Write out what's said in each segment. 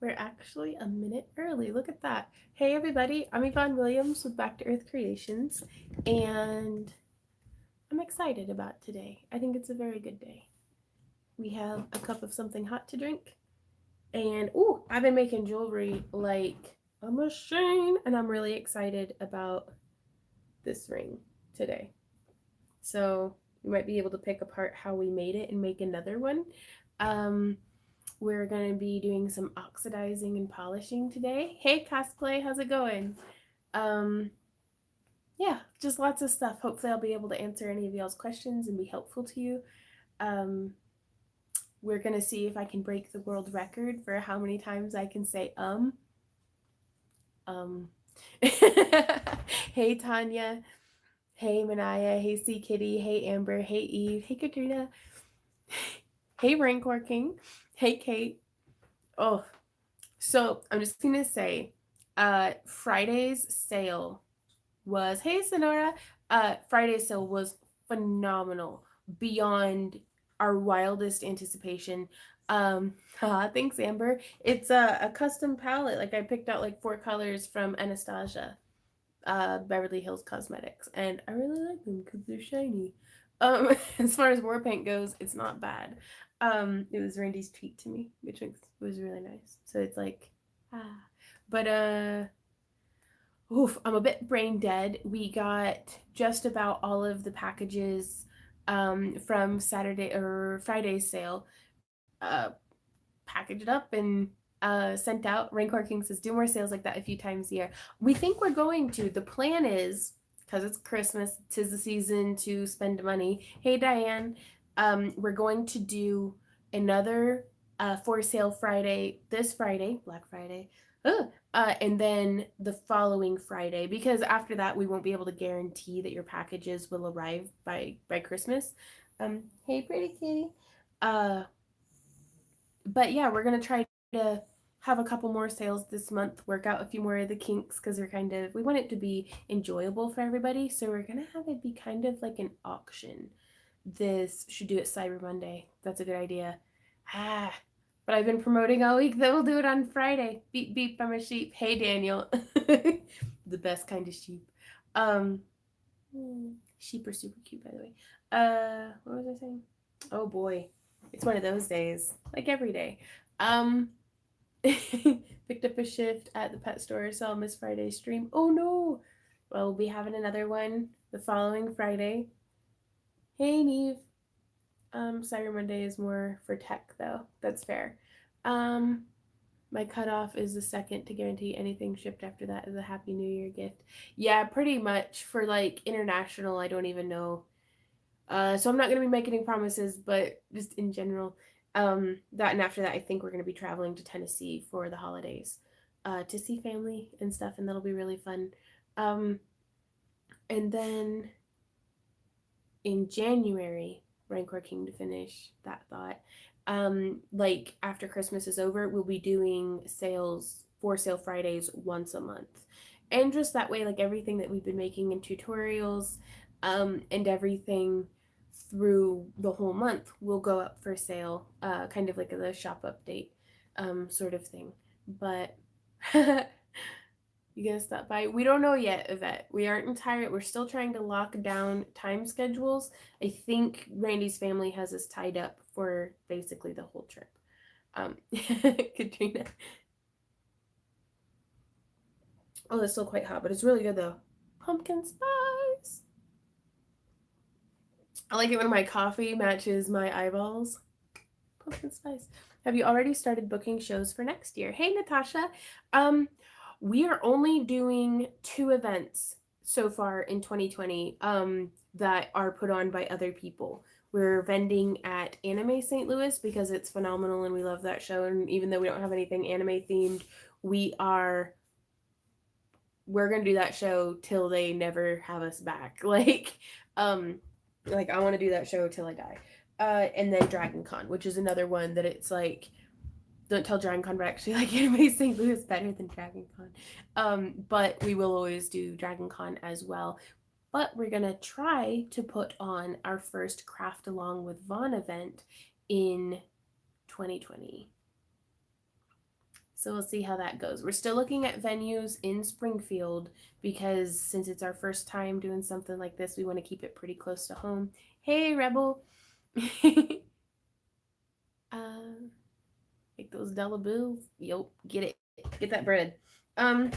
We're actually a minute early. Look at that. Hey, everybody. I'm Yvonne Williams with Back to Earth Creations, and I'm excited about today. I think it's a very good day. We have a cup of something hot to drink, and I've been making jewelry like a machine, and I'm really excited about this ring today. So, you might be able to pick apart how we made it and make another one. Um, We're going to be doing some oxidizing and polishing today. Hey, cosplay, how's it going? Um, yeah, just lots of stuff. Hopefully, I'll be able to answer any of y'all's questions and be helpful to you. Um, we're going to see if I can break the world record for how many times I can say. Um. Hey, Tanya. Hey, Manaya. Hey, C Kitty. Hey, Amber. Hey, Eve. Hey, Katrina. Hey, Rancor King. Hey, Kate. Oh, so I'm just gonna say, Friday's sale was hey Sonora. Friday's sale was phenomenal, beyond our wildest anticipation. Thanks, Amber. It's a custom palette. Like I picked out like 4 colors from Anastasia, Beverly Hills Cosmetics, and I really like them because they're shiny. As far as war paint goes, it's not bad. It was Randy's treat to me, which was really nice. So it's like, ah, but I'm a bit brain dead. We got just about all of the packages from Saturday or Friday's sale packaged up and sent out. Rancor King says, do more sales like that a few times a year. We think we're going to. The plan is, because it's Christmas, 'tis the season to spend money. Hey, Diane, we're going to do another for sale Friday, this Friday, Black Friday, and then the following Friday, because after that we won't be able to guarantee that your packages will arrive by Christmas. Hey, pretty kitty. Uh, but yeah, we're gonna try to have a couple more sales this month, work out a few more of the kinks because we want it to be enjoyable for everybody. So we're gonna have it be kind of like an auction. This should do it Cyber Monday. That's a good idea. Ah, but I've been promoting all week that we'll do it on Friday. Beep beep, I'm a sheep. Hey Daniel, the best kind of sheep. Um, Sheep are super cute, by the way. What was I saying? Oh boy, it's one of those days, like every day. Um, picked up a shift at the pet store, saw Miss Friday's stream. Oh no! Well, we'll be having another one the following Friday. Hey Neve. Cyber Monday is more for tech though. That's fair. Um, my cutoff is the second to guarantee anything shipped after that is a Happy New Year gift. Yeah, pretty much. For like international, I don't even know. So I'm not going to be making any promises, but just in general, that and after that, I think we're going to be traveling to Tennessee for the holidays, to see family and stuff, and that'll be really fun. Um, and then in January, Rancor King to finish that thought. Like after Christmas is over, we'll be doing sales for sale Fridays once a month. And just that way, like everything that we've been making in tutorials, and everything through the whole month will go up for sale, kind of like a shop update, sort of thing. But you gonna stop by? We don't know yet, Yvette. We aren't entirely. We're still trying to lock down time schedules. I think Randy's family has us tied up for basically the whole trip. Katrina. Oh, it's still quite hot, but it's really good though. Pumpkin spice. I like it when my coffee matches my eyeballs. Pumpkin spice. Have you already started booking shows for next year? Hey, Natasha. Um, we are only doing 2 events so far in 2020, that are put on by other people. We're vending at Anime St. Louis because it's phenomenal and we love that show. And even though we don't have anything anime themed, we are we're gonna do that show till they never have us back. Um, like I want to do that show till I die. And then Dragon Con, which is another one that it's like, don't tell Dragon Con, but actually like Anime St. Louis better than Dragon Con. But we will always do Dragon Con as well. But we're gonna try to put on our first Craft Along with Vaughn event in 2020. So we'll see how that goes. We're still looking at venues in Springfield because since it's our first time doing something like this, we want to keep it pretty close to home. Hey, Rebel. Make those dollar bills. Yup, get it. Get that bread. Um,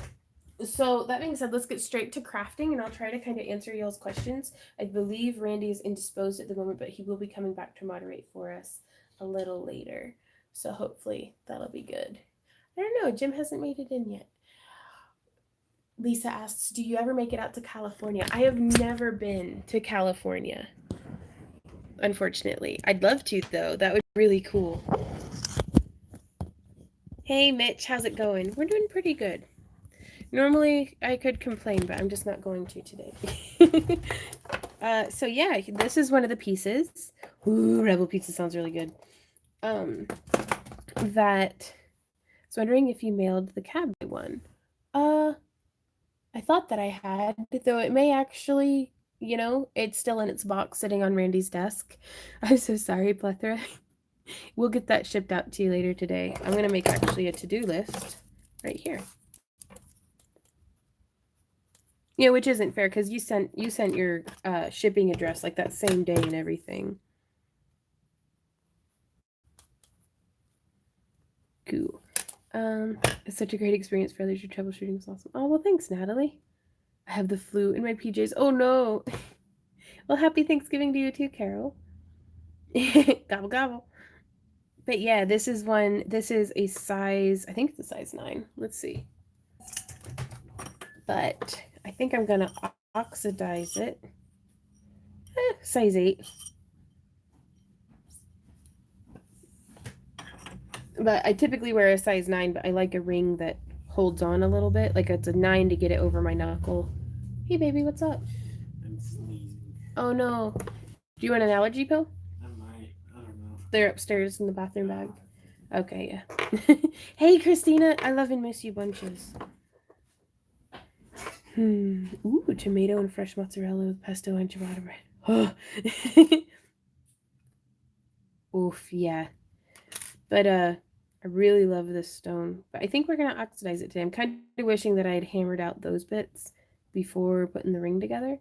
so that being said, let's get straight to crafting and I'll try to kind of answer y'all's questions. I believe Randy is indisposed at the moment, but he will be coming back to moderate for us a little later. So hopefully that'll be good. I don't know, Jim hasn't made it in yet. Lisa asks, do you ever make it out to California? I have never been to California, unfortunately. I'd love to, though. That would be really cool. Hey, Mitch, how's it going? We're doing pretty good. Normally, I could complain, but I'm just not going to today. So yeah, this is one of the pieces. Ooh, Rebel Pizza sounds really good. That I was wondering if you mailed the cab one. I thought that I had, though it may actually, it's still in its box sitting on Randy's desk. I'm so sorry, Plethora. We'll get that shipped out to you later today. I'm gonna make actually a to-do list right here. Yeah, which isn't fair because you sent your shipping address like that same day and everything. Cool. It's such a great experience for others. Your troubleshooting is awesome. Oh well, thanks, Natalie. I have the flu in my PJs. Oh no. Well, happy Thanksgiving to you too, Carol. Gobble gobble. But yeah, this is a size, I think it's a size 9. Let's see. But I think I'm gonna oxidize it. Size 8. But I typically wear a size 9, but I like a ring that holds on a little bit. Like it's a 9 to get it over my knuckle. Hey baby, what's up? I'm sneezing. Oh no. Do you want an allergy pill? I might. I don't know. They're upstairs in the bathroom bag. Okay, yeah. Hey Christina, I love and miss you bunches. Ooh, tomato and fresh mozzarella with pesto and ciabatta bread. Oof, yeah. But I really love this stone. But I think we're gonna oxidize it today. I'm kind of wishing that I had hammered out those bits before putting the ring together.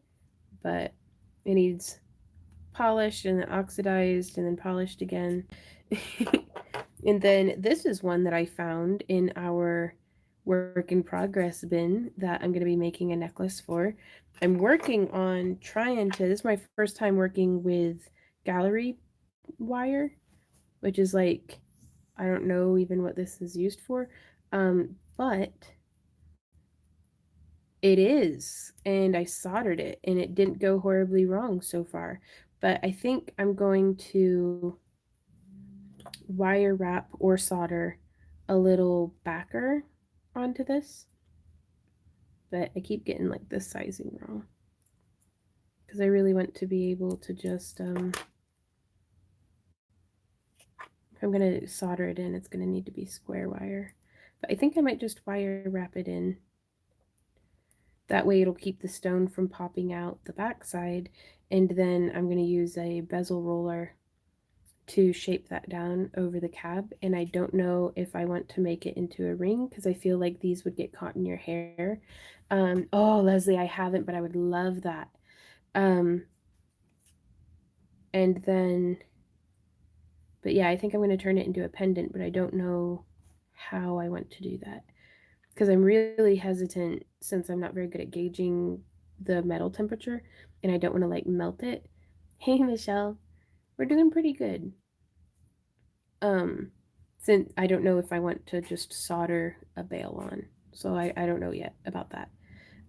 But it needs polished and then oxidized and then polished again. And then this is one that I found in our work in progress bin that I'm going to be making a necklace for. I'm working on trying to, this is my first time working with gallery wire, which is like, I don't know even what this is used for, but it is, and I soldered it, and it didn't go horribly wrong so far. But I think I'm going to wire wrap or solder a little backer onto this. But I keep getting like this sizing wrong. Because I really want to be able to just, if I'm going to solder it in, it's going to need to be square wire. But I think I might just wire wrap it in. That way it'll keep the stone from popping out the backside. And then I'm going to use a bezel roller to shape that down over the cab. And I don't know if I want to make it into a ring because I feel like these would get caught in your hair. Oh, Leslie, I haven't, but I would love that. And then, but yeah, I think I'm going to turn it into a pendant, but I don't know how I want to do that because I'm really hesitant since I'm not very good at gauging the metal temperature and I don't want to like melt it. Hey, Michelle, we're doing pretty good. Since I don't know if I want to just solder a bail on, so I don't know yet about that.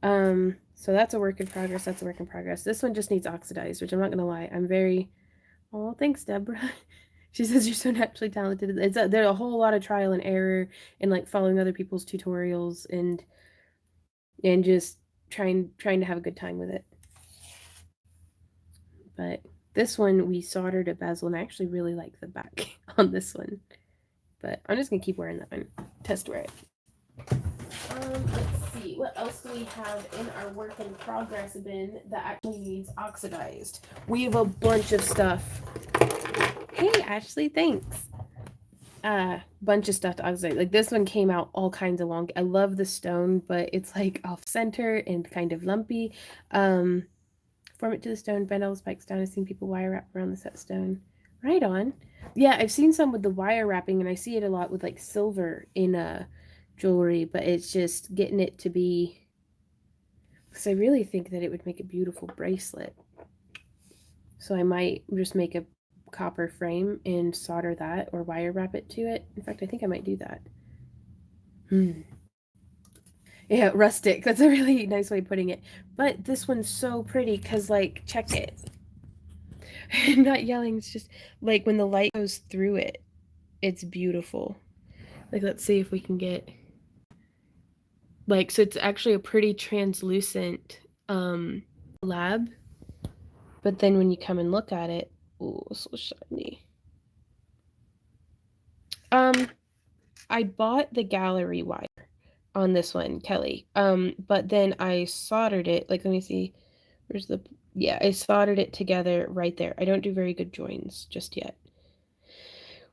So that's a work in progress. That's a work in progress. This one just needs oxidized, which I'm not gonna lie, I'm very. Oh, thanks, Deborah. She says you're so naturally talented. There's a whole lot of trial and error and like following other people's tutorials and just trying to have a good time with it. But this one we soldered a bezel, and I actually really like the back on this one. But I'm just gonna keep wearing that one. Test wear it. Let's see. What else do we have in our work in progress bin that actually needs oxidized? We have a bunch of stuff. Hey, Ashley, thanks. bunch of stuff to oxidize. Like this one came out all kinds of long. I love the stone, but it's like off center and kind of lumpy. Um, Form it to the stone, bend all the spikes down. I've seen people wire wrap around the set stone. Right on. Yeah, I've seen some with the wire wrapping, and I see it a lot with like silver in jewelry, but it's just getting it to be. Because I really think that it would make a beautiful bracelet. So I might just make a copper frame and solder that or wire wrap it to it. In fact, I think I might do that. Hmm. Yeah, rustic. That's a really nice way of putting it. But this one's so pretty because, like, check it. Not yelling, it's just like when the light goes through it, it's beautiful. Like, let's see if we can get. Like, so it's actually a pretty translucent lab, but then when you come and look at it, ooh, so shiny. Um, I bought the gallery wire on this one, Kelly. But then I soldered it. Like, let me see. Where's the? Yeah, I soldered it together right there. I don't do very good joins just yet.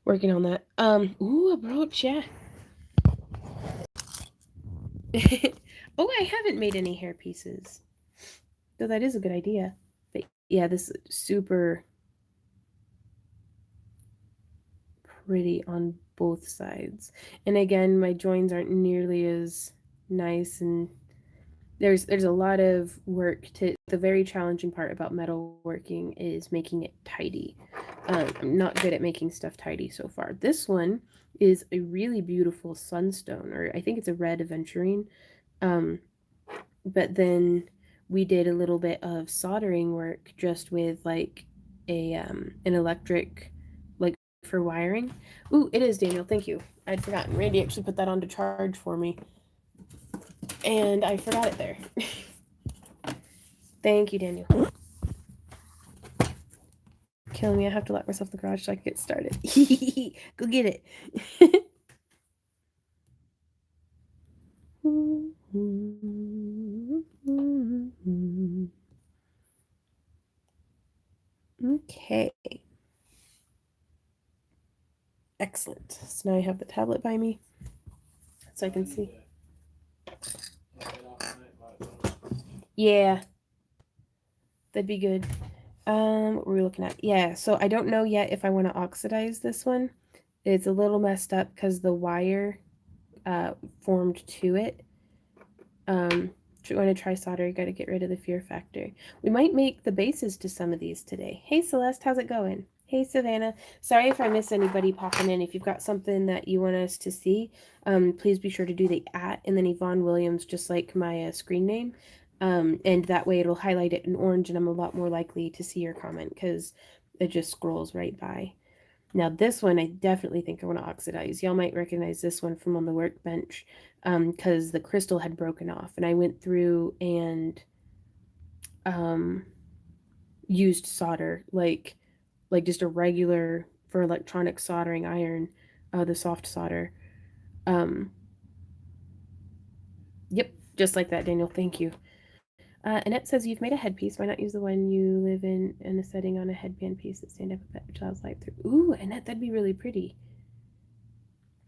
Working on that. Ooh, a brooch, yeah. Oh, I haven't made any hair pieces. Though that is a good idea. But yeah, this is super pretty on both sides. And again, my joins aren't nearly as nice and there's a lot of work to the very challenging part about metalworking is making it tidy. I'm not good at making stuff tidy so far. This one is a really beautiful sunstone, or I think it's a red aventurine. Um, but then we did a little bit of soldering work just with like a an electric like for wiring. Ooh, it is Daniel. Thank you. I'd forgotten. Randy actually put that on to charge for me, and I forgot it there. Thank you, Daniel. Killing me. I have to lock myself in the garage so I can get started. Go get it. Okay. Excellent. So now I have the tablet by me so I can see. Yeah, that'd be good. What were we looking at? Yeah, so I don't know yet if I want to oxidize this one. It's a little messed up because the wire formed to it. Want to try solder, you got to get rid of the fear factor. We might make the bases to some of these today. Hey Celeste, how's it going? Hey Savannah, sorry if I miss anybody popping in. If you've got something that you want us to see, please be sure to do the @ and then Yvonne Williams, just like my screen name. And that way it'll highlight it in orange and I'm a lot more likely to see your comment because it just scrolls right by. Now this one I definitely think I want to oxidize. Y'all might recognize this one from on the workbench because the crystal had broken off and I went through and um, used solder like just a regular for electronic soldering iron, the soft solder. Um, yep, just like that, Daniel. Thank you. Annette says you've made a headpiece. Why not use the one you live in a setting on a headband piece that stand up a bit child's light through? Ooh, Annette, that'd be really pretty.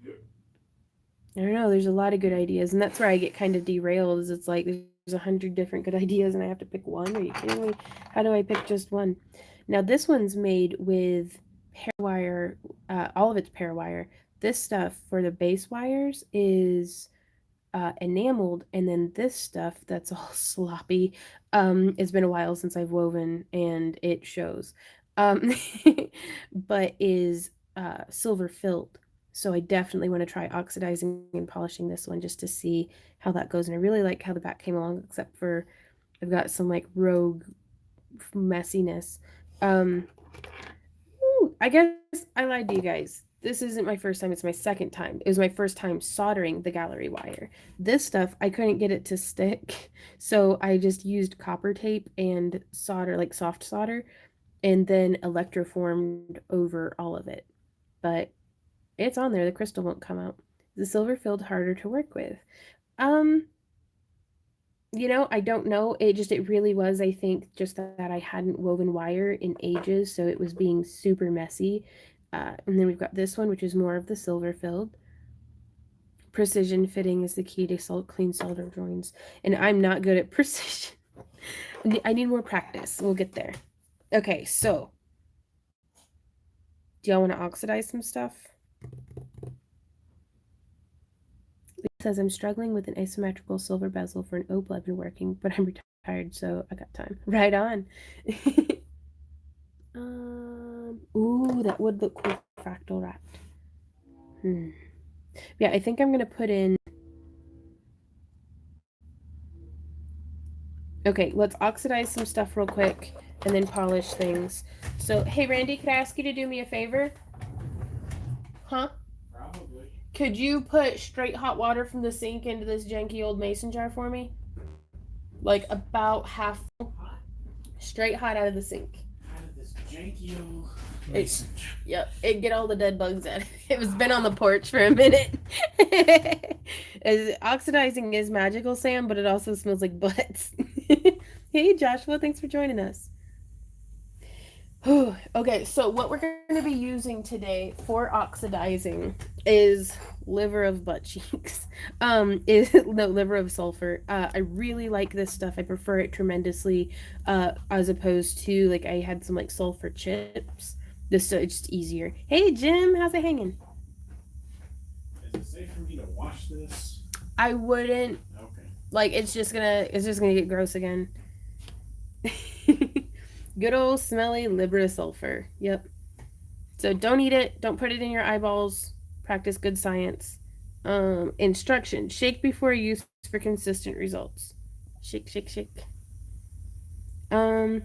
I don't know. There's a lot of good ideas, and that's where I get kind of derailed. Is it's like there's 100 different good ideas, and I have to pick one. Are you kidding me? How do I pick just one? Now this one's made with pair wire, all of it's pair wire. This stuff for the base wires is enameled, and then this stuff that's all sloppy. It's been a while since I've woven, and it shows. Um, but is silver filled. So I definitely want to try oxidizing and polishing this one just to see how that goes. And I really like how the back came along, except for I've got some like rogue messiness. Um, I guess I lied to you guys. This isn't my first time, it's my second time. It was my first time soldering the gallery wire. This stuff, I couldn't get it to stick, so I just used copper tape and solder, like soft solder, and then electroformed over all of it. But it's on there, the crystal won't come out. The silver filled harder to work with. Um, I don't know. It really was, I think, just that I hadn't woven wire in ages, so it was being super messy. And then we've got this one, which is more of the silver filled. Precision fitting is the key to clean solder joints. And I'm not good at precision. I need more practice. We'll get there. Okay, so do y'all want to oxidize some stuff? It says I'm struggling with an asymmetrical silver bezel for an opal I've been working, but I'm retired, so I got time. Right on. Ooh, that would look cool fractal wrapped. Yeah, I think I'm gonna put in. Okay, let's oxidize some stuff real quick and then polish things. So, hey Randy, could I ask you to do me a favor? Huh? Probably. Could you put straight hot water from the sink into this janky old mason jar for me? Like about half full. Straight hot out of the sink. Out of this janky old It's mason jar. yep. It get all the dead bugs out. It was been on the porch for a minute. Oxidizing is magical, Sam, but it also smells like butts. Hey Joshua, thanks for joining us. Okay, so what we're going to be using today for oxidizing is liver of butt cheeks. Is no liver of sulfur. I really like this stuff. I prefer it tremendously. As opposed to like I had some like sulfur chips. This it's just easier. Hey Jim, how's it hanging? Is it safe for me to wash this? I wouldn't. Okay. Like it's just gonna get gross again. Good old smelly liver of sulfur. Yep. So don't eat it. Don't put it in your eyeballs. Practice good science. Instruction: shake before use for consistent results. Shake, shake, shake. Well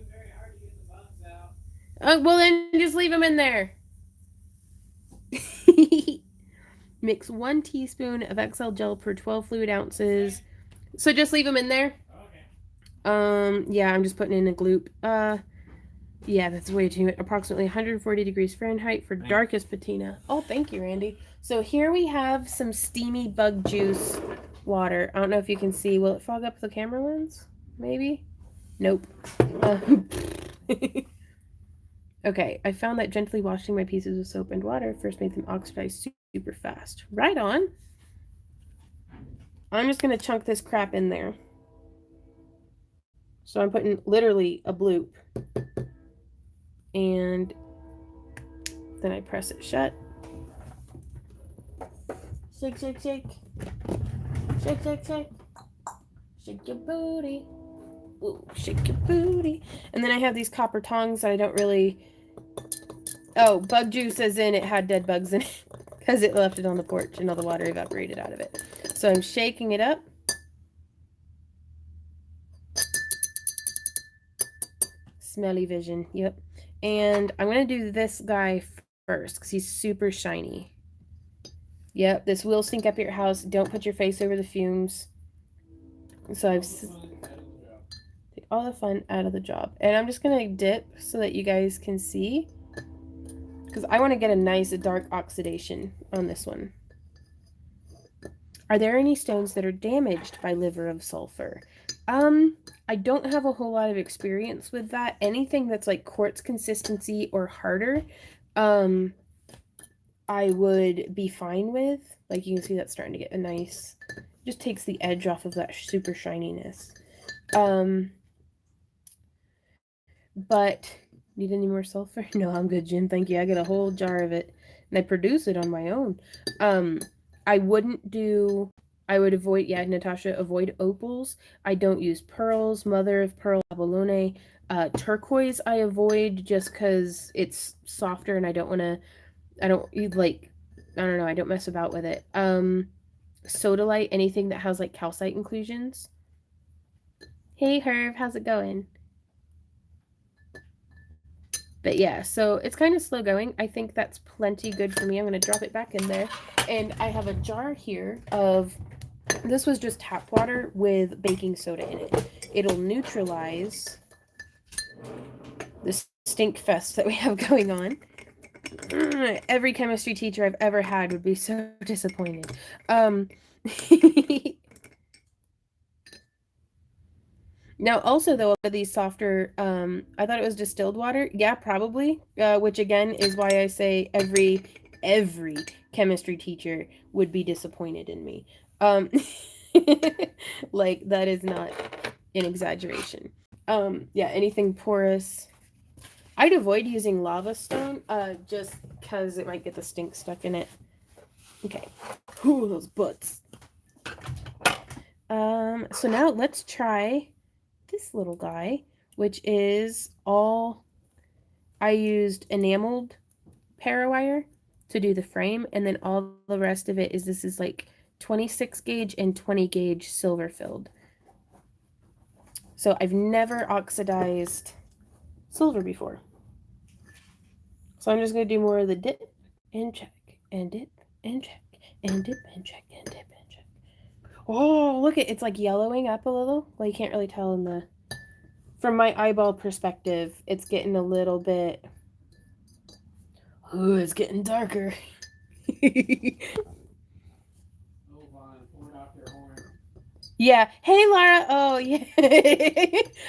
then just leave them in there. Mix 1 teaspoon of XL gel per 12 fluid ounces. So just leave them in there. Yeah, I'm just putting in a gloop. Yeah, that's way too much. Approximately 140 degrees Fahrenheit for darkest patina. Oh, thank you, Randy. So here we have some steamy bug juice water. I don't know if you can see. Will it fog up the camera lens? Maybe? Nope. Okay, I found that gently washing my pieces with soap and water first made them oxidize super fast. Right on. I'm just going to chunk this crap in there. So I'm putting literally a bloop. And then I press it shut. Shake, shake, shake. Shake, shake, shake. Shake your booty. Ooh, shake your booty. And then I have these copper tongs that I don't really... Oh, bug juice as in it had dead bugs in it. Because it left it on the porch and all the water evaporated out of it. So I'm shaking it up. Smelly vision. Yep. And I'm going to do this guy first because he's super shiny. Yep, this will stink up your house. Don't put your face over the fumes. So I've take all the fun out of the job. And I'm just going to dip so that you guys can see. Because I want to get a nice dark oxidation on this one. Are there any stones that are damaged by liver of sulfur? I don't have a whole lot of experience with that. Anything that's like quartz consistency or harder, I would be fine with. Like you can see that's starting to get a nice, just takes the edge off of that super shininess. But need any more sulfur? No, I'm good, Jim. Thank you. I get a whole jar of it and I produce it on my own. I would avoid, yeah, Natasha, avoid opals. I don't use pearls, mother of pearl, abalone. Turquoise I avoid just because it's softer and I don't know, I don't mess about with it. Sodalite, anything that has like calcite inclusions. Hey Herb, how's it going? But yeah, so it's kind of slow going. I think that's plenty good for me. I'm going to drop it back in there. And I have a jar here of, this was just tap water with baking soda in it. It'll neutralize the stink fest that we have going on. Every chemistry teacher I've ever had would be so disappointed. Now, also though, of these softer, I thought it was distilled water. Yeah, probably. Which again is why I say every chemistry teacher would be disappointed in me. Um, like that is not an exaggeration. Yeah, anything porous. I'd avoid using lava stone, just because it might get the stink stuck in it. Okay. Ooh, those butts. So now let's try this little guy, which is all I used enameled parawire to do the frame, and then all the rest of it is this is like 26 gauge and 20 gauge silver filled. So I've never oxidized silver before. So I'm just gonna do more of the dip and check and dip and check and dip and check and dip and check. Oh, look at it's like yellowing up a little. Well, you can't really tell in the from my eyeball perspective. It's getting a little bit. Ooh, it's getting darker. Yeah. Hey, Lara. Oh, yeah.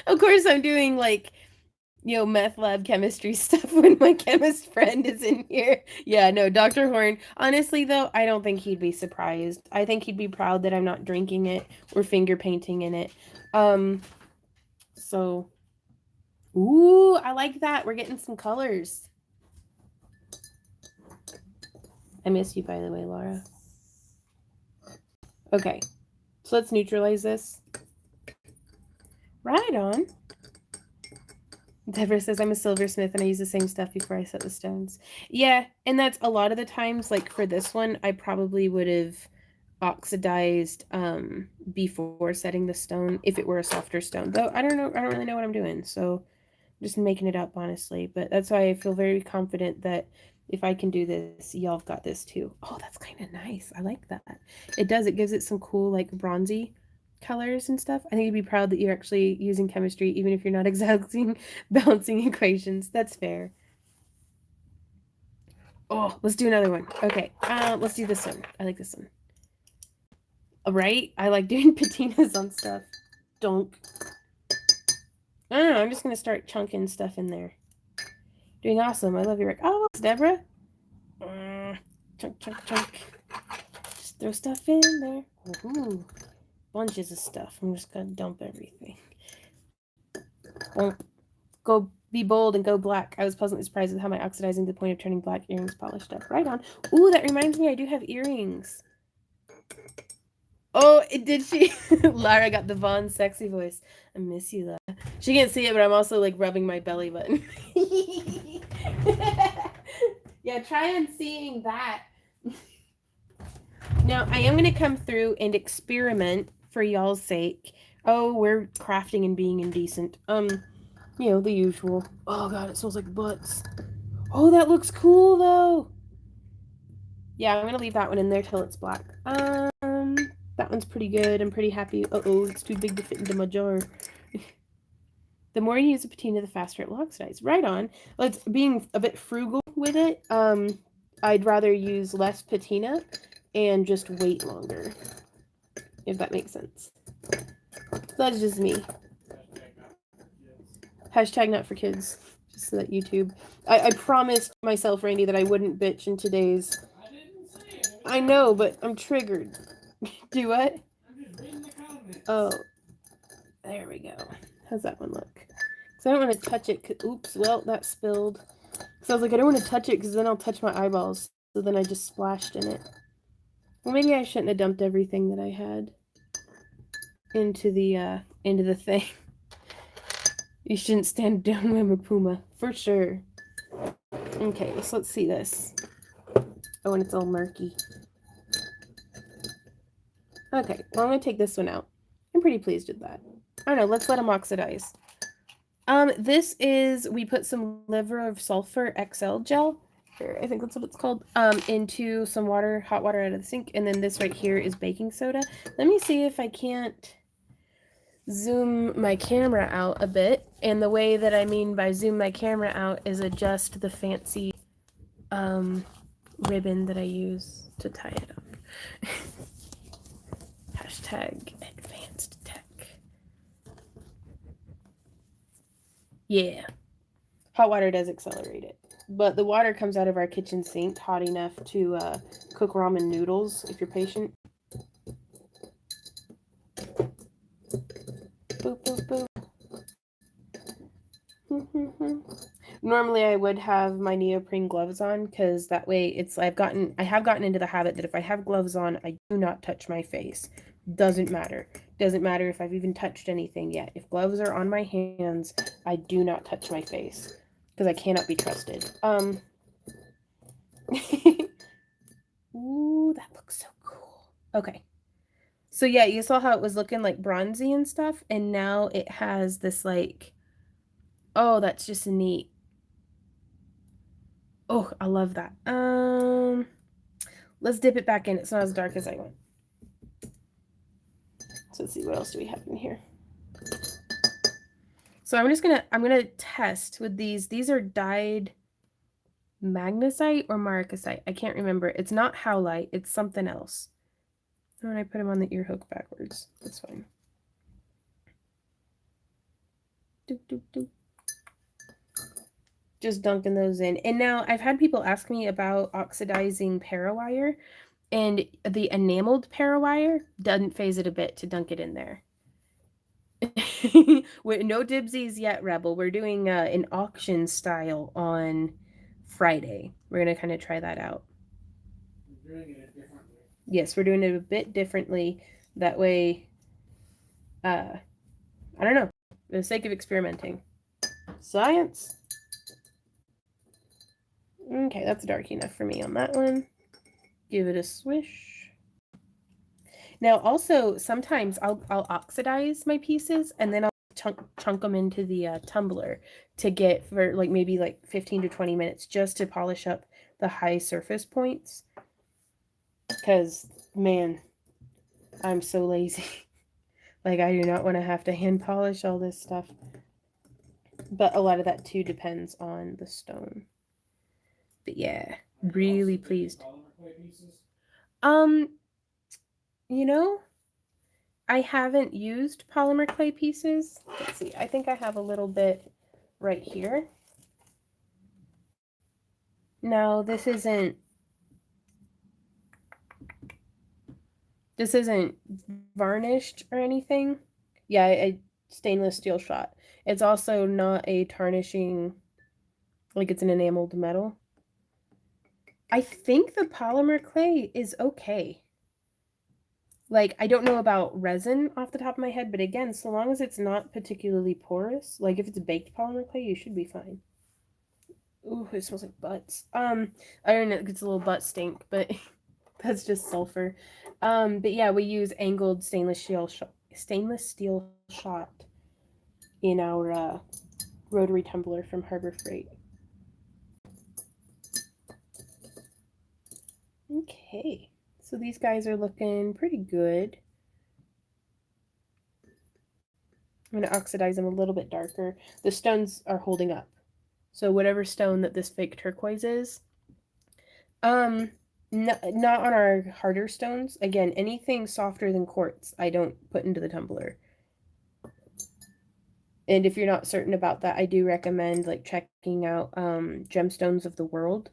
Of course, I'm doing like, meth lab chemistry stuff when my chemist friend is in here. Yeah, no, Dr. Horn. Honestly, though, I don't think he'd be surprised. I think he'd be proud that I'm not drinking it or finger painting in it. So, ooh, I like that. We're getting some colors. I miss you, by the way, Laura. Okay, so let's neutralize this. Right on. Deborah says, I'm a silversmith and I use the same stuff before I set the stones. Yeah, and that's a lot of the times, like for this one, I probably would have oxidized before setting the stone if it were a softer stone. Though I don't know, I don't really know what I'm doing, so I'm just making it up honestly. But that's why I feel very confident that if I can do this, y'all have got this too. Oh, that's kind of nice. I like that. It does. It gives it some cool like bronzy colors and stuff. I think you'd be proud that you're actually using chemistry, even if you're not exactly balancing equations. That's fair. Oh, let's do another one. Okay, let's do this one. I like this one. Right? I like doing patinas on stuff. Donk. I don't know. I'm just gonna start chunking stuff in there. Doing awesome. I love your work. Oh, thanks, Deborah. Chunk, chunk, chunk. Just throw stuff in there. Ooh, bunches of stuff. I'm just gonna dump everything. Go be bold and go black. I was pleasantly surprised with how my oxidizing to the point of turning black earrings polished up. Right on. Ooh, that reminds me, I do have earrings. Oh, did she? Lara got the Vaughn sexy voice. I miss you, Lara. She can't see it, but I'm also like rubbing my belly button. Yeah, try on seeing that. Now, I am going to come through and experiment for y'all's sake. Oh, we're crafting and being indecent. The usual. Oh god, it smells like butts. Oh, that looks cool though. Yeah, I'm gonna leave that one in there till it's black. That one's pretty good. I'm pretty happy. Uh-oh, it's too big to fit into my jar. The more you use a patina, the faster it will oxidize. Right on. Let's being a bit frugal with it. I'd rather use less patina and just wait longer. If that makes sense. That's just me. Hashtag not for kids. Just so that YouTube. I promised myself, Randy, that I wouldn't bitch in today's. I know, but I'm triggered. Do what? Oh. There we go. How's that one look? Because I don't want to touch it. Oops, well, that spilled. So I was like, I don't want to touch it because then I'll touch my eyeballs. So then I just splashed in it. Well, maybe I shouldn't have dumped everything that I had into the thing. You shouldn't stand down with a puma. For sure. Okay, so let's see this. Oh, and it's all murky. Okay, well, I'm going to take this one out. I'm pretty pleased with that. I don't know, let's let them oxidize. This is, we put some liver of sulfur XL gel, I think that's what it's called, into some water, hot water out of the sink, and then this right here is baking soda. Let me see if I can't zoom my camera out a bit, and the way that I mean by zoom my camera out is adjust the fancy, ribbon that I use to tie it up. Hashtag advanced tech. Yeah. Hot water does accelerate it. But the water comes out of our kitchen sink hot enough to cook ramen noodles if you're patient. Boop, boop, boop. Normally I would have my neoprene gloves on because that way I have gotten into the habit that if I have gloves on, I do not touch my face. Doesn't matter. Doesn't matter if I've even touched anything yet. If gloves are on my hands, I do not touch my face because I cannot be trusted. Ooh, that looks so cool. Okay. So yeah, you saw how it was looking like bronzy and stuff, and now it has this like, oh, that's just neat. Oh, I love that. Let's dip it back in. It's not as dark as I want. So let's see, what else do we have in here? So I'm gonna test with these. These are dyed magnesite or maracasite. I can't remember. It's not howlite. It's something else. Oh, and I put them on the ear hook backwards. That's fine. Doop, doop, doop. Just dunking those in. And now I've had people ask me about oxidizing parawire, and the enameled parawire doesn't phase it a bit to dunk it in there. No dibsies yet, Rebel. We're doing an auction style on Friday. We're gonna kind of try that out. We're doing it differently. Yes, we're doing it a bit differently. That way, I don't know, for the sake of experimenting. Science. Okay, that's dark enough for me on that one. Give it a swish. Now, also, sometimes I'll oxidize my pieces and then I'll chunk them into the tumbler to get for like maybe like 15 to 20 minutes just to polish up the high surface points. Because, man, I'm so lazy. Like, I do not want to have to hand polish all this stuff. But a lot of that too depends on the stone. But yeah, really pleased. You know, I haven't used polymer clay pieces. Let's see, I think I have a little bit right here. No, this isn't varnished or anything. Yeah, a stainless steel shot. It's also not a tarnishing, like it's an enameled metal. I think the polymer clay is okay. Like, I don't know about resin off the top of my head, but again, so long as it's not particularly porous, like if it's baked polymer clay, you should be fine. Ooh, it smells like butts. I don't know, it gets a little butt stink, but that's just sulfur. But yeah, we use angled stainless steel shot in our rotary tumbler from Harbor Freight. Okay, so these guys are looking pretty good. I'm going to oxidize them a little bit darker. The stones are holding up. So whatever stone that this fake turquoise is, not on our harder stones. Again, anything softer than quartz, I don't put into the tumbler. And if you're not certain about that, I do recommend like checking out Gemstones of the World.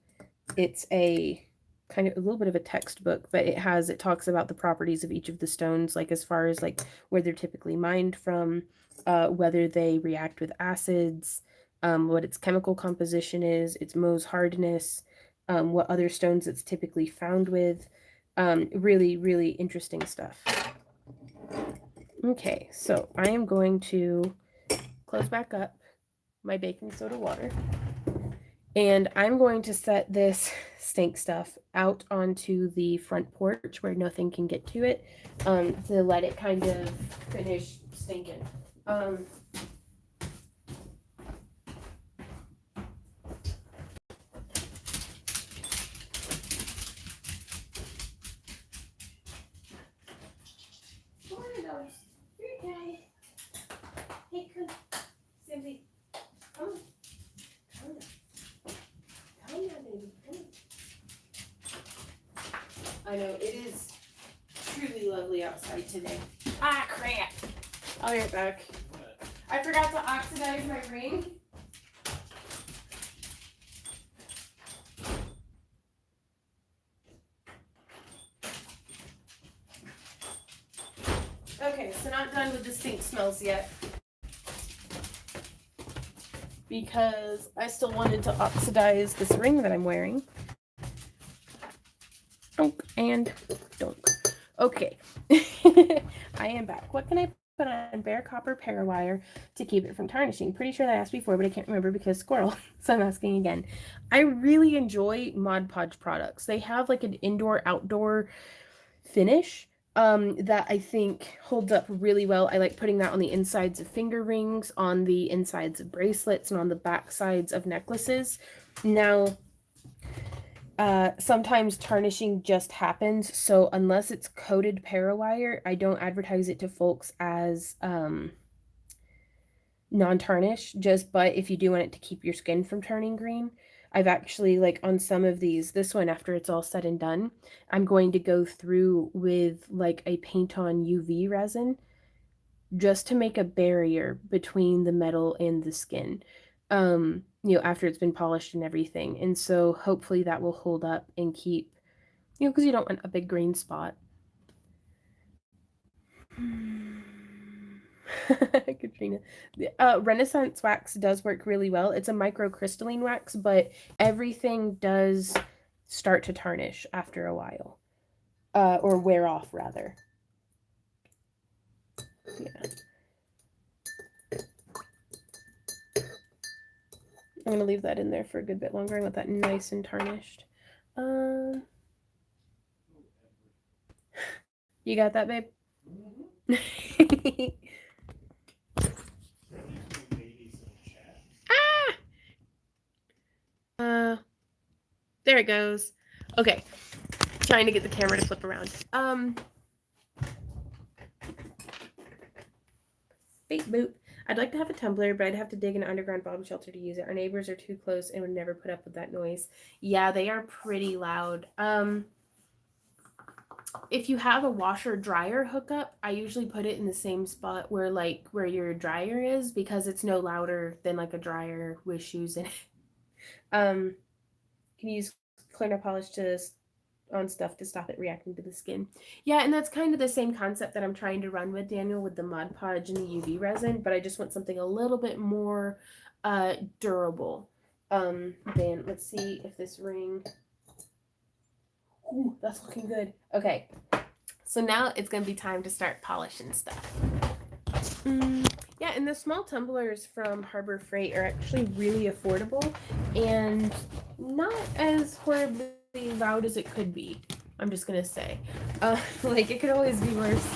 It's a kind of a little bit of a textbook, but it talks about the properties of each of the stones, like as far as like where they're typically mined from, whether they react with acids, what its chemical composition is, its Mohs hardness, what other stones it's typically found with. Really, really interesting stuff. Okay, so I am going to close back up my baking soda water. And I'm going to set this stink stuff out onto the front porch where nothing can get to it, to let it kind of finish stinking. Hey, come, Cindy. Come on. Come on. Come on, baby. Come on. I know, it is truly lovely outside today. Ah, crap. I'll be right back. I forgot to oxidize my ring. Okay, so not done with the stink smells yet. Because I still wanted to oxidize this ring that I'm wearing. Donk and donk. Okay. I am back. What can I put on bare copper parawire to keep it from tarnishing? Pretty sure that I asked before, but I can't remember because squirrel. So I'm asking again. I really enjoy Mod Podge products. They have like an indoor-outdoor finish that I think holds up really well. I like putting that on the insides of finger rings, on the insides of bracelets, and on the back sides of necklaces. Now, sometimes tarnishing just happens, so unless it's coated parawire, I don't advertise it to folks as non-tarnish, but if you do want it to keep your skin from turning green. I've actually, like, on some of these, this one, after it's all said and done, I'm going to go through with, like, a paint-on UV resin just to make a barrier between the metal and the skin, after it's been polished and everything. And so hopefully that will hold up and keep, because you don't want a big green spot. Katrina. Renaissance wax does work really well. It's a microcrystalline wax, but everything does start to tarnish after a while, or wear off rather. Yeah. I'm gonna leave that in there for a good bit longer. I want that nice and tarnished. You got that, babe? There it goes. Okay. Trying to get the camera to flip around. Beep boop. I'd like to have a tumbler, but I'd have to dig an underground bomb shelter to use it. Our neighbors are too close and would never put up with that noise. Yeah, they are pretty loud. If you have a washer dryer hookup, I usually put it in the same spot where your dryer is, because it's no louder than like a dryer with shoes in it. Can use clear nail polish on stuff to stop it reacting to the skin. Yeah, and that's kind of the same concept that I'm trying to run with, Daniel, with the Mod Podge and the UV resin, but I just want something a little bit more durable. Then let's see if this ring. Ooh, that's looking good. Okay, so now it's gonna be time to start polishing stuff. Yeah, and the small tumblers from Harbor Freight are actually really affordable and not as horribly loud as it could be. I'm just gonna say, like, it could always be worse.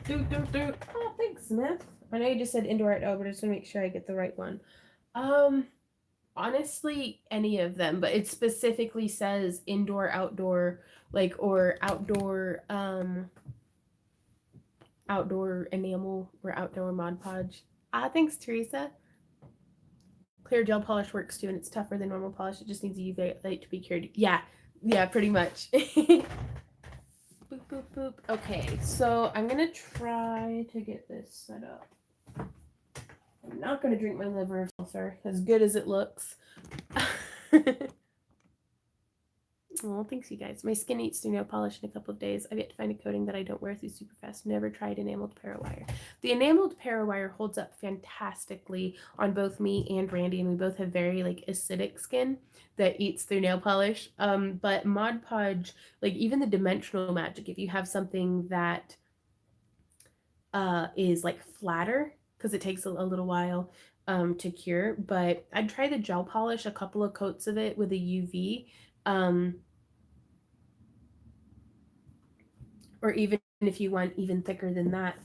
Oh, thanks, Smith. I know you just said indoor outdoor, but I just want to make sure I get the right one. Honestly, any of them, but it specifically says indoor outdoor, like, or outdoor outdoor enamel or outdoor Mod Podge. Thanks, Teresa. Clear gel polish works too, and it's tougher than normal polish. It just needs a UV light to be cured. Yeah, pretty much. Boop, boop, boop. Okay, so I'm gonna try to get this set up. I'm not gonna drink my liver seltzer, as good as it looks. Oh, thanks, you guys. My skin eats through nail polish in a couple of days. I've yet to find a coating that I don't wear through super fast. Never tried enameled parawire. The enameled parawire holds up fantastically on both me and Randy, and we both have very like acidic skin that eats through nail polish. But Mod Podge, like even the Dimensional Magic, if you have something that is like flatter, because it takes a little while to cure, but I'd try the gel polish, a couple of coats of it with a UV. Or even if you want even thicker than that,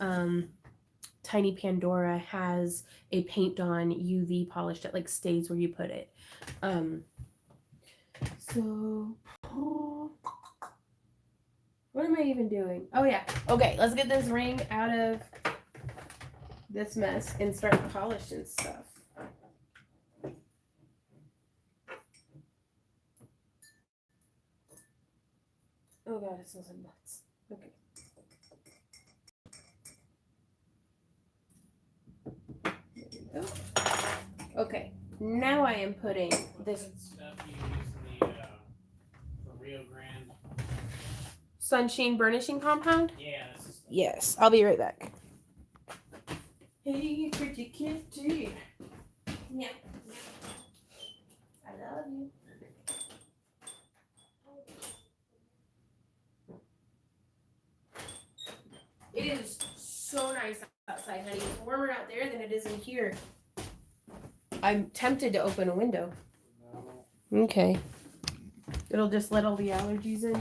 Tiny Pandora has a paint on UV polish that like stays where you put it. So what am I even doing? Oh yeah. Okay, let's get this ring out of this mess and start polishing stuff. Oh god, it smells like nuts. Okay. There we go. Okay, now I am putting this stuff you use in the Rio Grande. Sunshine Burnishing Compound? Yeah, that's just Yes, I'll be right back. Hey, pretty kitty. Yeah. I love you. It is so nice outside, honey. It's warmer out there than it is in here. I'm tempted to open a window. no. Okay. It'll just let all the allergies in.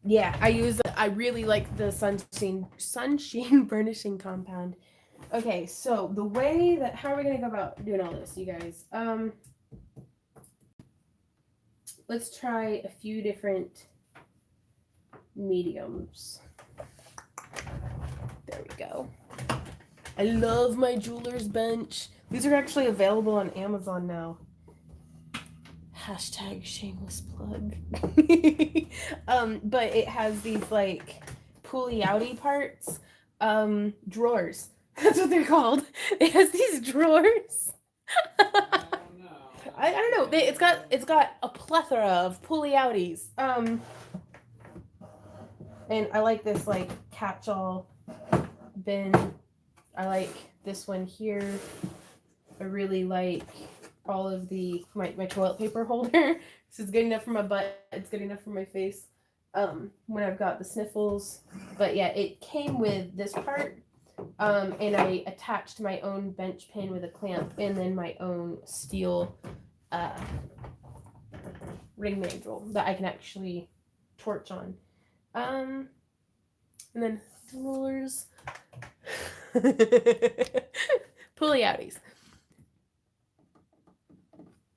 Yeah, I really like the sunshine burnishing compound. Okay, so the way that how are we gonna go about doing all this, you guys? Let's try a few different mediums. There we go. I love my jeweler's bench. These are actually available on Amazon now. Hashtag shameless plug. But it has these like pulley outy parts. Drawers. That's what they're called. It has these drawers. I don't know. It's got a plethora of pulley outies. And I like this like catch-all bin. I like this one here. I really like all of my toilet paper holder. This is good enough for my butt. It's good enough for my face. When I've got the sniffles. But yeah, it came with this part. And I attached my own bench pin with a clamp and then my own steel ring mandrel that I can actually torch on. And then rollers. Pulley outies.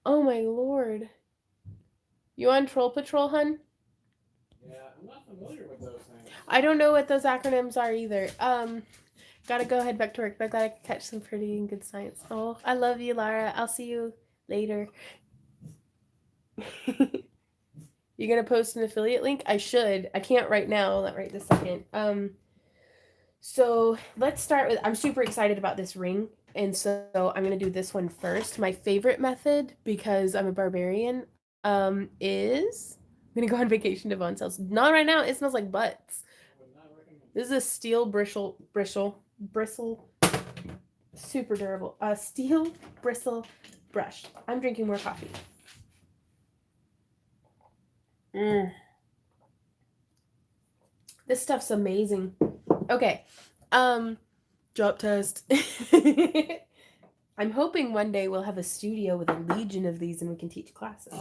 Oh my lord. You on Troll Patrol, hun? Yeah, I'm not familiar with those things. I don't know what those acronyms are either. Gotta go head back to work, but I gotta catch some pretty and good science. Oh, I love you, Lara. I'll see you later. You gonna post an affiliate link? I should. I can't right now, not right this second. So let's start with, I'm super excited about this ring. And so I'm gonna do this one first. My favorite method, because I'm a barbarian, is I'm gonna go on vacation to Von Cells. Not right now, it smells like butts. This is a steel bristle, super durable. A steel bristle brush. I'm drinking more coffee. This stuff's amazing. Okay. Drop test. I'm hoping one day we'll have a studio with a legion of these and we can teach classes.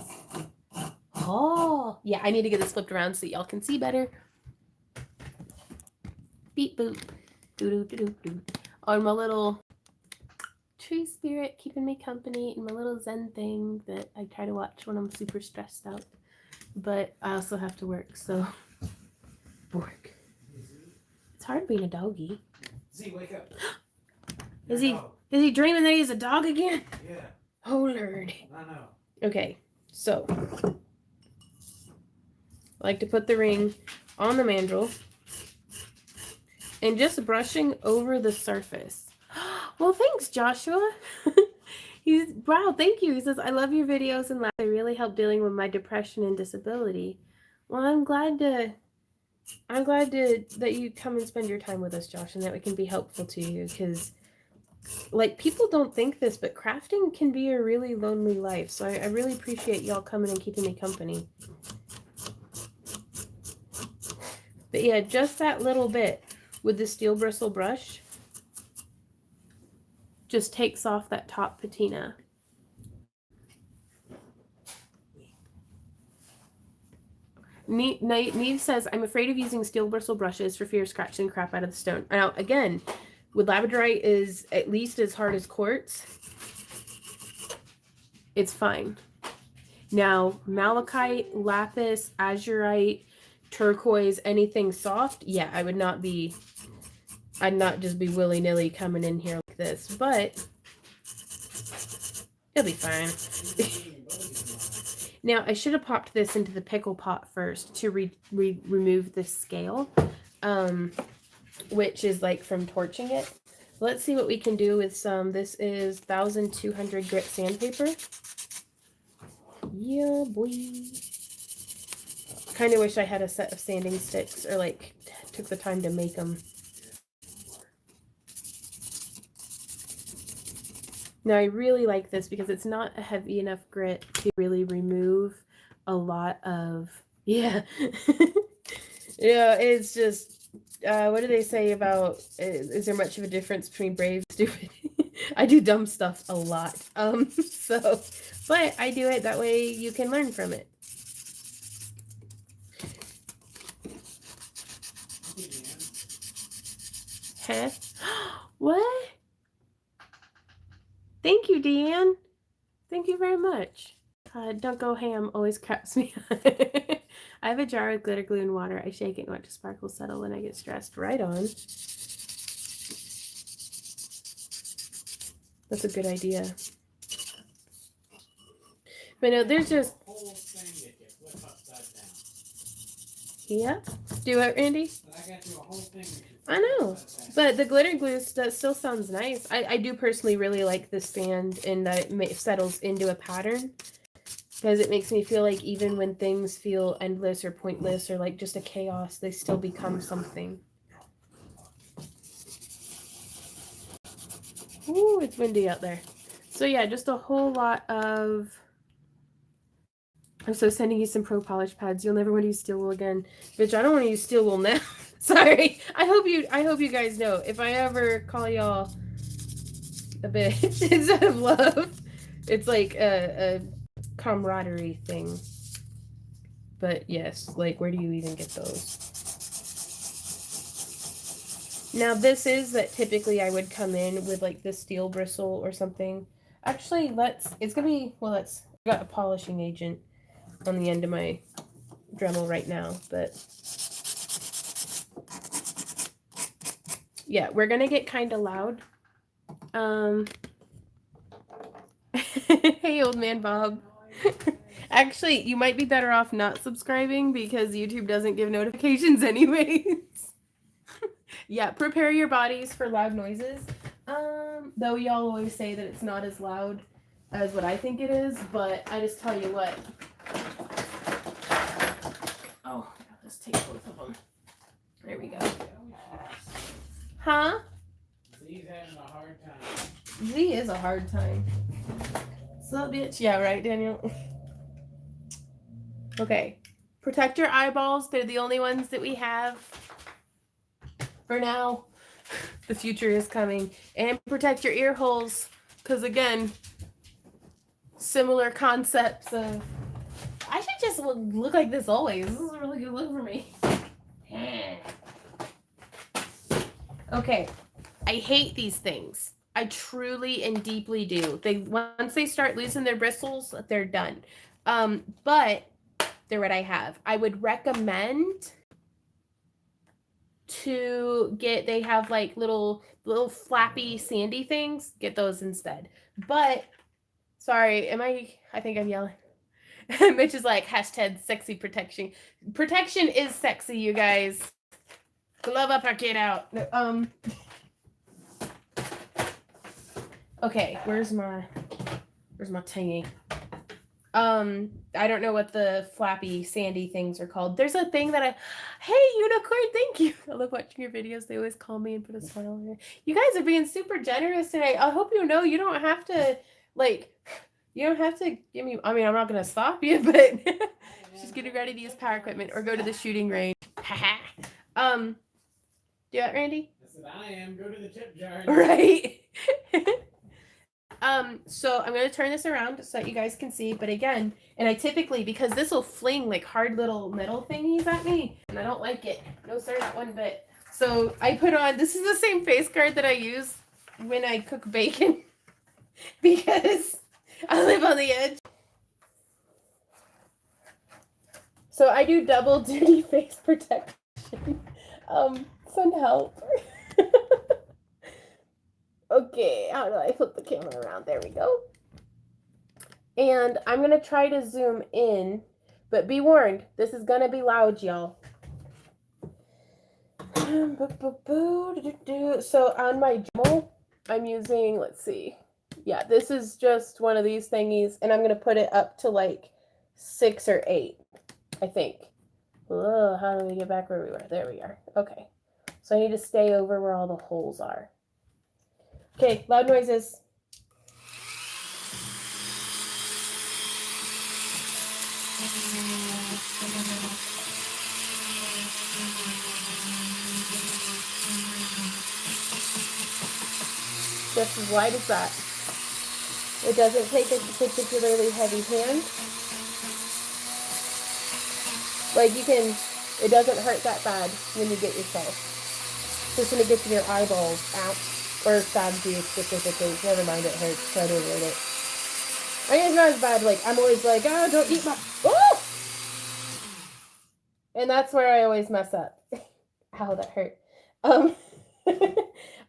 Oh, yeah, I need to get this flipped around so y'all can see better. Beep boop. Doo doo doo doo. On my little tree spirit keeping me company and my little Zen thing that I try to watch when I'm super stressed out. But I also have to work, so work. It's hard being a doggy. Z, wake up. Is he dreaming that he's a dog again? Yeah. Oh Lord. I know. Okay, so I like to put the ring on the mandrel and just brushing over the surface. Well, thanks, Joshua. Wow, thank you. He says, I love your videos and they really help dealing with my depression and disability. Well, I'm glad that you come and spend your time with us, Josh, and that we can be helpful to you, because like people don't think this, but crafting can be a really lonely life. So I really appreciate y'all coming and keeping me company. But yeah, just that little bit with the steel bristle brush just takes off that top patina. Neve says, I'm afraid of using steel bristle brushes for fear of scratching the crap out of the stone. Now, again, with labradorite is at least as hard as quartz. It's fine. Now, malachite, lapis, azurite, turquoise, anything soft, yeah, I'd not just be willy-nilly coming in here like this, but it'll be fine. Now, I should have popped this into the pickle pot first to remove the scale, which is like from torching it. Let's see what we can do with some. This is 1200 grit sandpaper. Yeah, boy. kind of wish I had a set of sanding sticks, or like took the time to make them. Now I really like this because it's not a heavy enough grit to really remove a lot of, yeah. Yeah, it's just, what do they say about, is there much of a difference between brave and stupid? I do dumb stuff a lot. So, but I do it, that way you can learn from it. Huh? What? Thank you, Deanne. Thank you very much. Don't go ham always craps me. I have a jar with glitter glue and water. I shake it and watch the sparkles settle when I get stressed. Right on. That's a good idea. But no, there's just... Yeah? Do it, Randy? I know. But the glitter glue that still sounds nice. I do personally really like the sand and that it settles into a pattern. Because it makes me feel like even when things feel endless or pointless or like just a chaos, they still become something. Ooh, it's windy out there. So yeah, just a whole lot of... I'm so sending you some pro polish pads. You'll never want to use steel wool again. Bitch, I don't want to use steel wool now. Sorry. I hope you guys know. If I ever call y'all a bitch instead of love, it's like a camaraderie thing. But yes, like where do you even get those? Now this is that typically I would come in with like the steel bristle or something. Actually, it's gonna be, well, I got a polishing agent on the end of my Dremel right now, but yeah, we're gonna get kind of loud. Hey, old man Bob. Actually, you might be better off not subscribing because YouTube doesn't give notifications anyways. Yeah, prepare your bodies for loud noises. Though y'all always say that it's not as loud as what I think it is, but I just tell you what. Oh, let's take both of them. There we go. Huh? Z's having a hard time. Z is a hard time. So, bitch. Yeah, right, Daniel? Okay. Protect your eyeballs. They're the only ones that we have for now. The future is coming. And protect your ear holes. Because, again, similar concepts of... I should just look like this always. This is a really good look for me. Okay. I hate these things. I truly and deeply do. Once they start losing their bristles, they're done. But they're what I have. I would recommend to get, they have like little flappy sandy things. Get those instead. But sorry, I think I'm yelling. Mitch is like, hashtag sexy protection. Protection is sexy, you guys. Glove up or get out. Okay, where's my tangy? I don't know what the flappy sandy things are called. There's a thing that hey, Unicorn, thank you. I love watching your videos. They always call me and put a smile on it. You guys are being super generous today. I hope you know you don't have to give me, I mean, I'm not going to stop you, but she's getting ready to use power equipment or go to the shooting range. Do that, Randy? I said, I am. Go to the tip jar. Right. So I'm going to turn this around so that you guys can see, but again, and I typically, because this will fling like hard little metal thingies at me, and I don't like it. No, sir, not one bit. So I put on, this is the same face guard that I use when I cook bacon, because I live on the edge. So I do double duty face protection. Send help. Okay, how do I flip the camera around? There we go. And I'm going to try to zoom in, but be warned, this is going to be loud, y'all. So on my Dremel, I'm using, let's see. Yeah, this is just one of these thingies, and I'm going to put it up to like 6 or 8, I think. Ugh, how do we get back where we were? There we are. Okay. So I need to stay over where all the holes are. Okay, loud noises. Just as wide as that. It doesn't take a particularly heavy hand. Like you can, it doesn't hurt that bad when you get yourself. Just when it gets in your eyeballs, ow, or stabs you specifically. Never mind, it hurts. Try to avoid it. I mean, it's not as bad. Like I'm always like, oh, don't eat my. Oh! And that's where I always mess up. Ow, that hurt.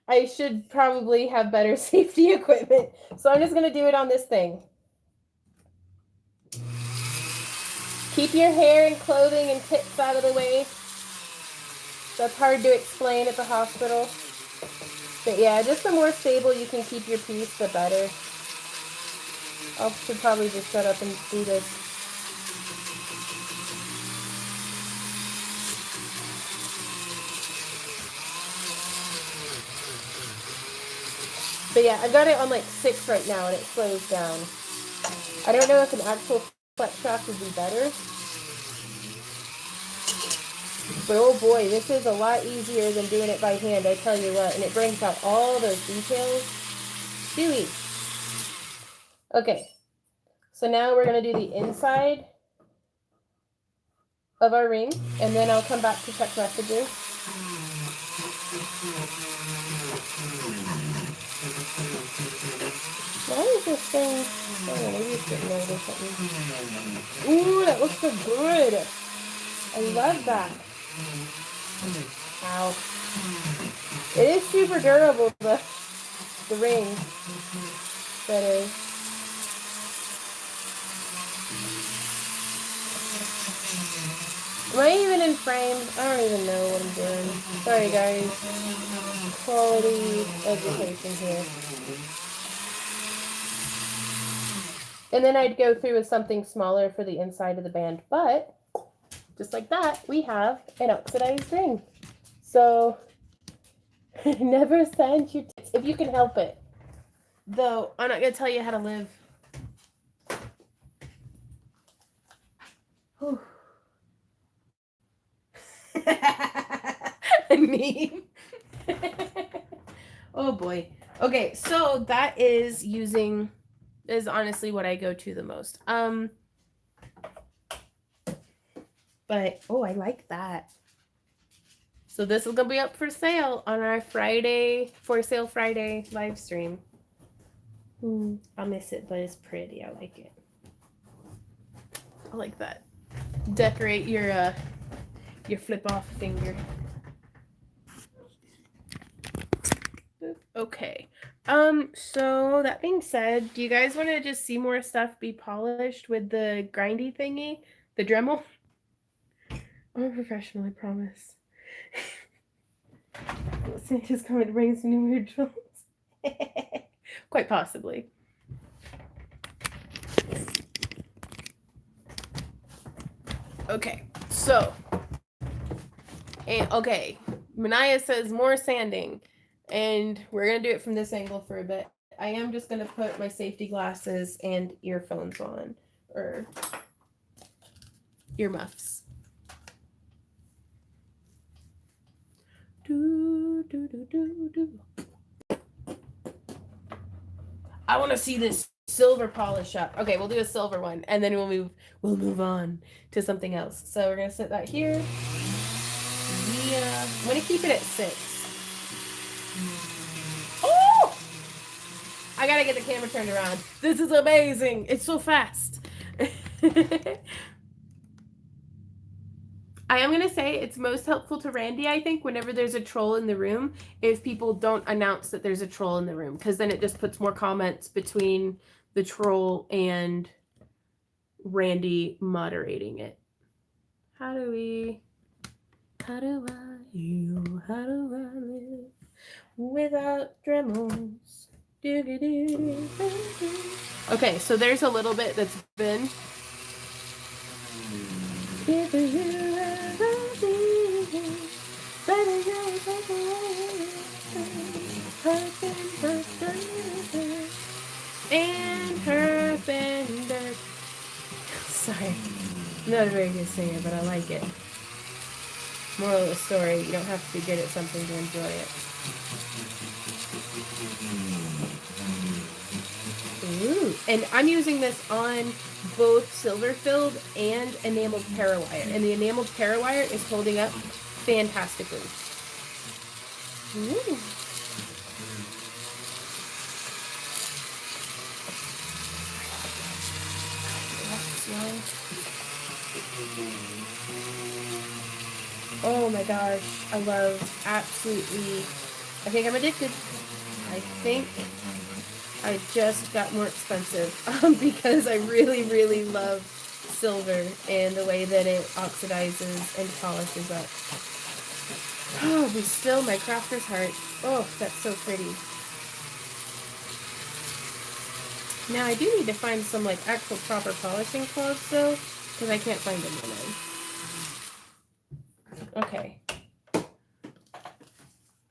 I should probably have better safety equipment. So I'm just gonna do it on this thing. Keep your hair and clothing and tips out of the way. That's hard to explain at the hospital. But yeah, just the more stable you can keep your piece, the better. I should probably just shut up and do this. But yeah, I've got it on like 6 right now and it slows down. I don't know if an actual flex shaft would be better. But oh boy, this is a lot easier than doing it by hand, I tell you what. And it brings out all those details. Chewy. Okay, so now we're going to do the inside of our ring, and then I'll come back to check messages. Why is this thing? Oh, maybe it's getting old or something. Ooh, that looks so good. I love that. Ow. It is super durable, the ring. That is. Am I even in frame? I don't even know what I'm doing. Sorry, guys. Quality education here. And then I'd go through with something smaller for the inside of the band. But, just like that, we have an oxidized ring. So, never sand your tips if you can help it. Though, I'm not going to tell you how to live. Whew. Me. Oh boy. Okay, so that is honestly what I go to the most. But oh, I like that. So this is gonna be up for sale on our Friday for sale Friday live stream. I'll miss it, but it's pretty. I like it. I like that. Decorate your flip off finger. Okay. So that being said, do you guys want to just see more stuff be polished with the grindy thingy? The Dremel? I'm a professional, I promise. Santa's coming to bring us new weird drills. Quite possibly. Okay, so okay, Manaya says more sanding, and we're gonna do it from this angle for a bit. I am just gonna put my safety glasses and earphones on, or earmuffs. I want to see this silver polish up. Okay, we'll do a silver one, and then we'll move on to something else. So we're gonna set that here. Yeah, I'm gonna keep it at 6. Oh! I gotta get the camera turned around. This is amazing. It's so fast. I am going to say it's most helpful to Randy, I think, whenever there's a troll in the room, if people don't announce that there's a troll in the room, because then it just puts more comments between the troll and Randy moderating it. How do I live without Dremels? Okay, so there's a little bit that's been. If you I'm not a very good singer, but I like it. Moral of the story, you don't have to be good at something to enjoy it. Ooh. And I'm using this on both silver filled and enameled parawire. And the enameled parawire is holding up fantastically. Ooh. Oh my gosh, I love absolutely. I think I'm addicted. I think I just got more expensive because I really, really love silver and the way that it oxidizes and polishes up. Oh, but still my crafter's heart. Oh, that's so pretty. Now I do need to find some like actual proper polishing cloths though, because I can't find them online. Okay.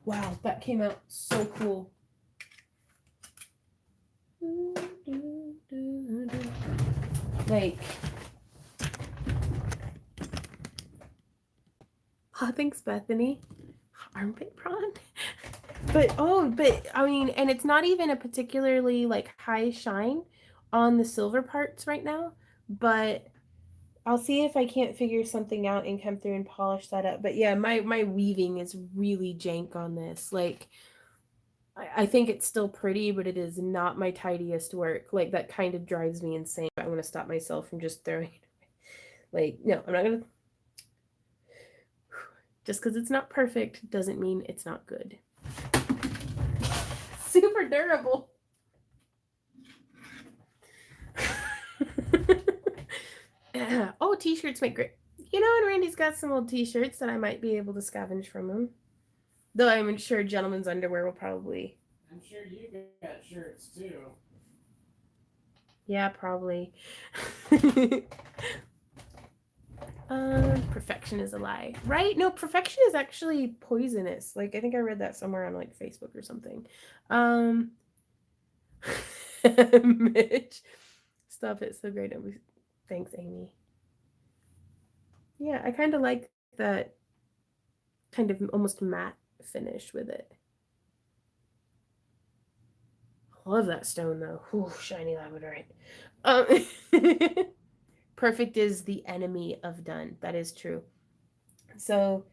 Wow, that came out so cool. Like, oh, thanks, Bethany. Armpit prawn. But I mean, and it's not even a particularly like high shine on the silver parts right now, but I'll see if I can't figure something out and come through and polish that up. But yeah, my weaving is really jank on this. Like I think it's still pretty, but it is not my tidiest work. Like that kind of drives me insane. I'm gonna stop myself from just throwing it away. Like, no, I'm not gonna. Just because it's not perfect doesn't mean it's not good. Super durable. Oh, t-shirts make great. You know, and Randy's got some old t-shirts that I might be able to scavenge from him. Though I'm sure gentlemen's underwear will probably. I'm sure you got shirts too. Yeah, probably. Perfection is a lie, right? No, perfection is actually poisonous. Like I think I read that somewhere on like Facebook or something. Mitch, stop it. So great. Thanks, Amy. Yeah, I kind of like that kind of almost matte finish with it. Love that stone though. Ooh, shiny labradorite. Um, perfect is the enemy of done. That is true. So,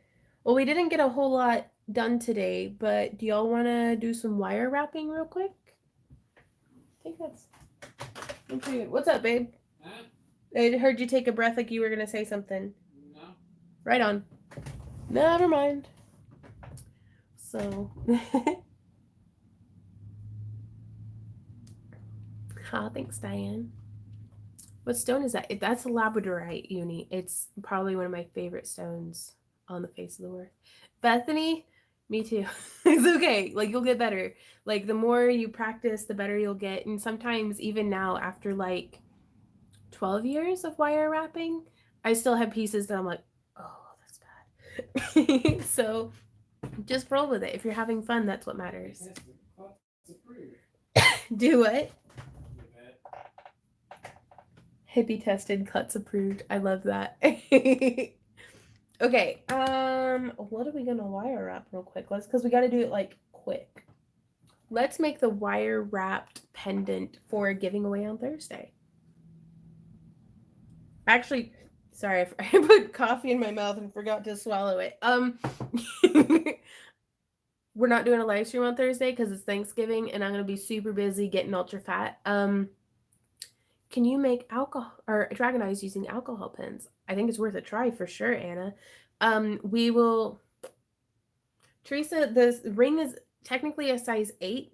well, we didn't get a whole lot done today, but do y'all want to do some wire wrapping real quick? I think that's pretty good. What's up, babe? Huh? I heard you take a breath like you were gonna say something. No. Right on. Never mind. So, ah, thanks, Diane. What stone is that? That's a labradorite, Uni. It's probably one of my favorite stones on the face of the earth. Bethany, me too. It's okay. Like you'll get better. Like the more you practice, the better you'll get. And sometimes even now, after like 12 years of wire wrapping, I still have pieces that I'm like, oh, that's bad. So just roll with it. If you're having fun, that's what matters. Do what? Hippie tested, Klutz approved. I love that. Okay, what are we gonna wire wrap real quick? Because we gotta do it like quick. Let's make the wire wrapped pendant for giving away on Thursday. Actually, sorry, I put coffee in my mouth and forgot to swallow it. We're not doing a live stream on Thursday because it's Thanksgiving and I'm gonna be super busy getting ultra fat. Can you make alcohol or dragon eyes using alcohol pens? I think it's worth a try for sure, Anna. We will. Teresa, the ring is technically a size 8.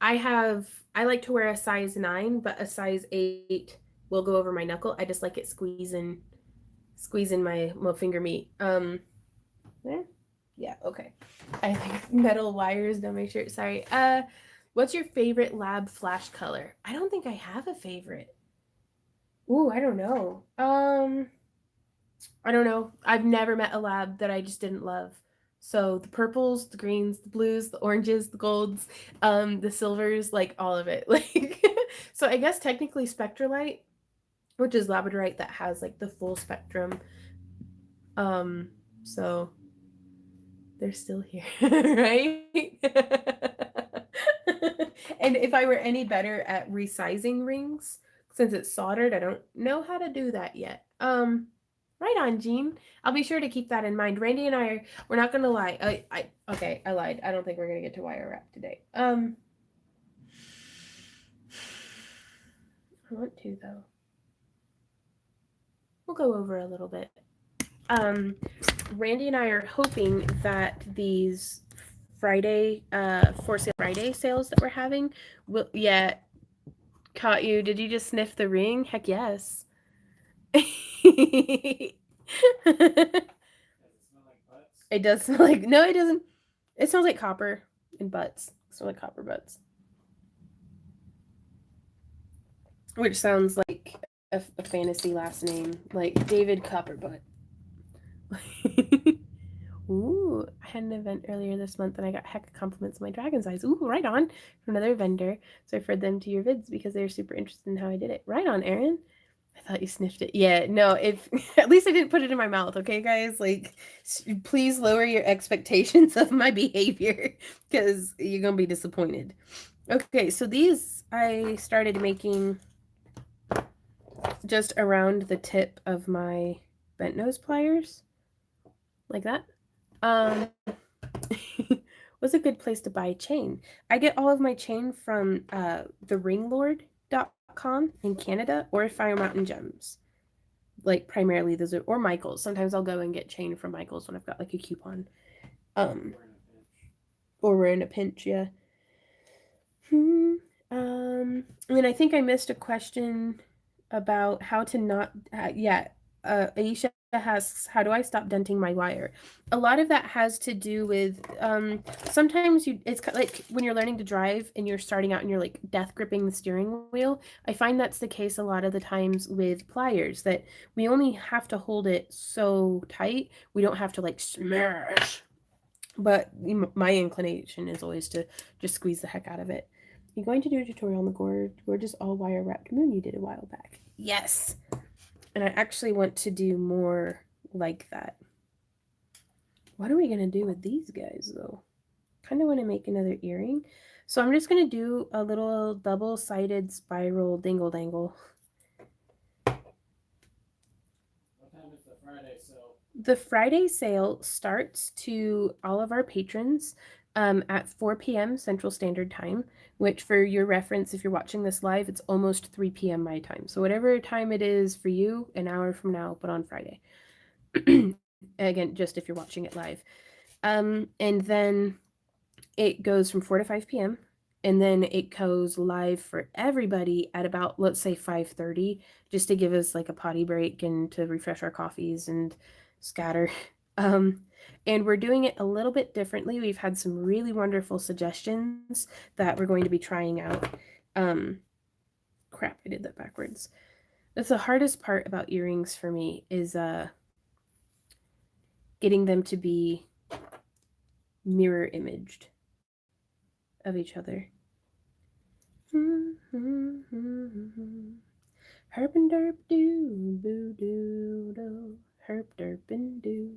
I like to wear a size 9, but a size 8 will go over my knuckle. I just like it squeezing my finger meat. Yeah, okay. I like metal wires, don't make sure. Sorry. What's your favorite lab flash color? I don't think I have a favorite. Ooh, I don't know. I don't know. I've never met a lab that I just didn't love. So the purples, the greens, the blues, the oranges, the golds, the silvers, like all of it. Like so I guess technically Spectralite which is labradorite that has like the full spectrum. So they're still here, right? And if I were any better at resizing rings, since it's soldered, I don't know how to do that yet. Right on, Jean. I'll be sure to keep that in mind. Randy and I we're not gonna lie. Okay, I lied. I don't think we're gonna get to wire wrap today. I want to though. We'll go over a little bit. Um, Randy and I are hoping that these Friday, for sale Friday sales that we're having will, yeah, caught you. Did you just sniff the ring? Heck yes. It Does it smell like butts? does smell like, no, it doesn't. It smells like copper and butts. It smells like copper butts. Which sounds like a fantasy last name, like David Copperbutt. Ooh, I had an event earlier this month and I got heck of compliments on my dragon's eyes. Ooh, right on. From another vendor. So I referred them to your vids because they were super interested in how I did it. Right on, Aaron. I thought you sniffed it. Yeah, no, if at least I didn't put it in my mouth, okay, guys? Like, please lower your expectations of my behavior because you're gonna be disappointed. Okay, so these I started making just around the tip of my bent nose pliers, like that. Um, was a good place to buy chain. I get all of my chain from theringlord.com in Canada or Fire Mountain Gems. Like primarily those are, or Michaels. Sometimes I'll go and get chain from Michaels when I've got like a coupon. Um or we're in a pinch, yeah. And I think I missed a question about how to not yeah. Aisha asks, how do I stop denting my wire? A lot of that has to do with sometimes it's like when you're learning to drive and you're starting out and you're like death gripping the steering wheel. I find that's the case a lot of the times with pliers, that we only have to hold it so tight. We don't have to like smash. But my inclination is always to just squeeze the heck out of it. You're going to do a tutorial on the gorgeous all wire wrapped moon you did a while back. Yes. And I actually want to do more like that. What are we going to do with these guys, though? Kind of want to make another earring. So I'm just going to do a little double-sided spiral dingle-dangle. What time is the Friday sale? The Friday sale starts to all of our patrons at 4 p.m. Central Standard Time, which for your reference, if you're watching this live, it's almost 3 p.m. my time. So whatever time it is for you, an hour from now, but on Friday. Again, just if you're watching it live. And then it goes from 4 to 5 p.m. And then it goes live for everybody at about, let's say, 5:30, just to give us like a potty break and to refresh our coffees and scatter. And we're doing it a little bit differently. We've had some really wonderful suggestions that we're going to be trying out. Crap, I did that backwards. That's the hardest part about earrings for me is getting them to be mirror imaged of each other. Herp and derp doo, boo doo do, herp derp and doo.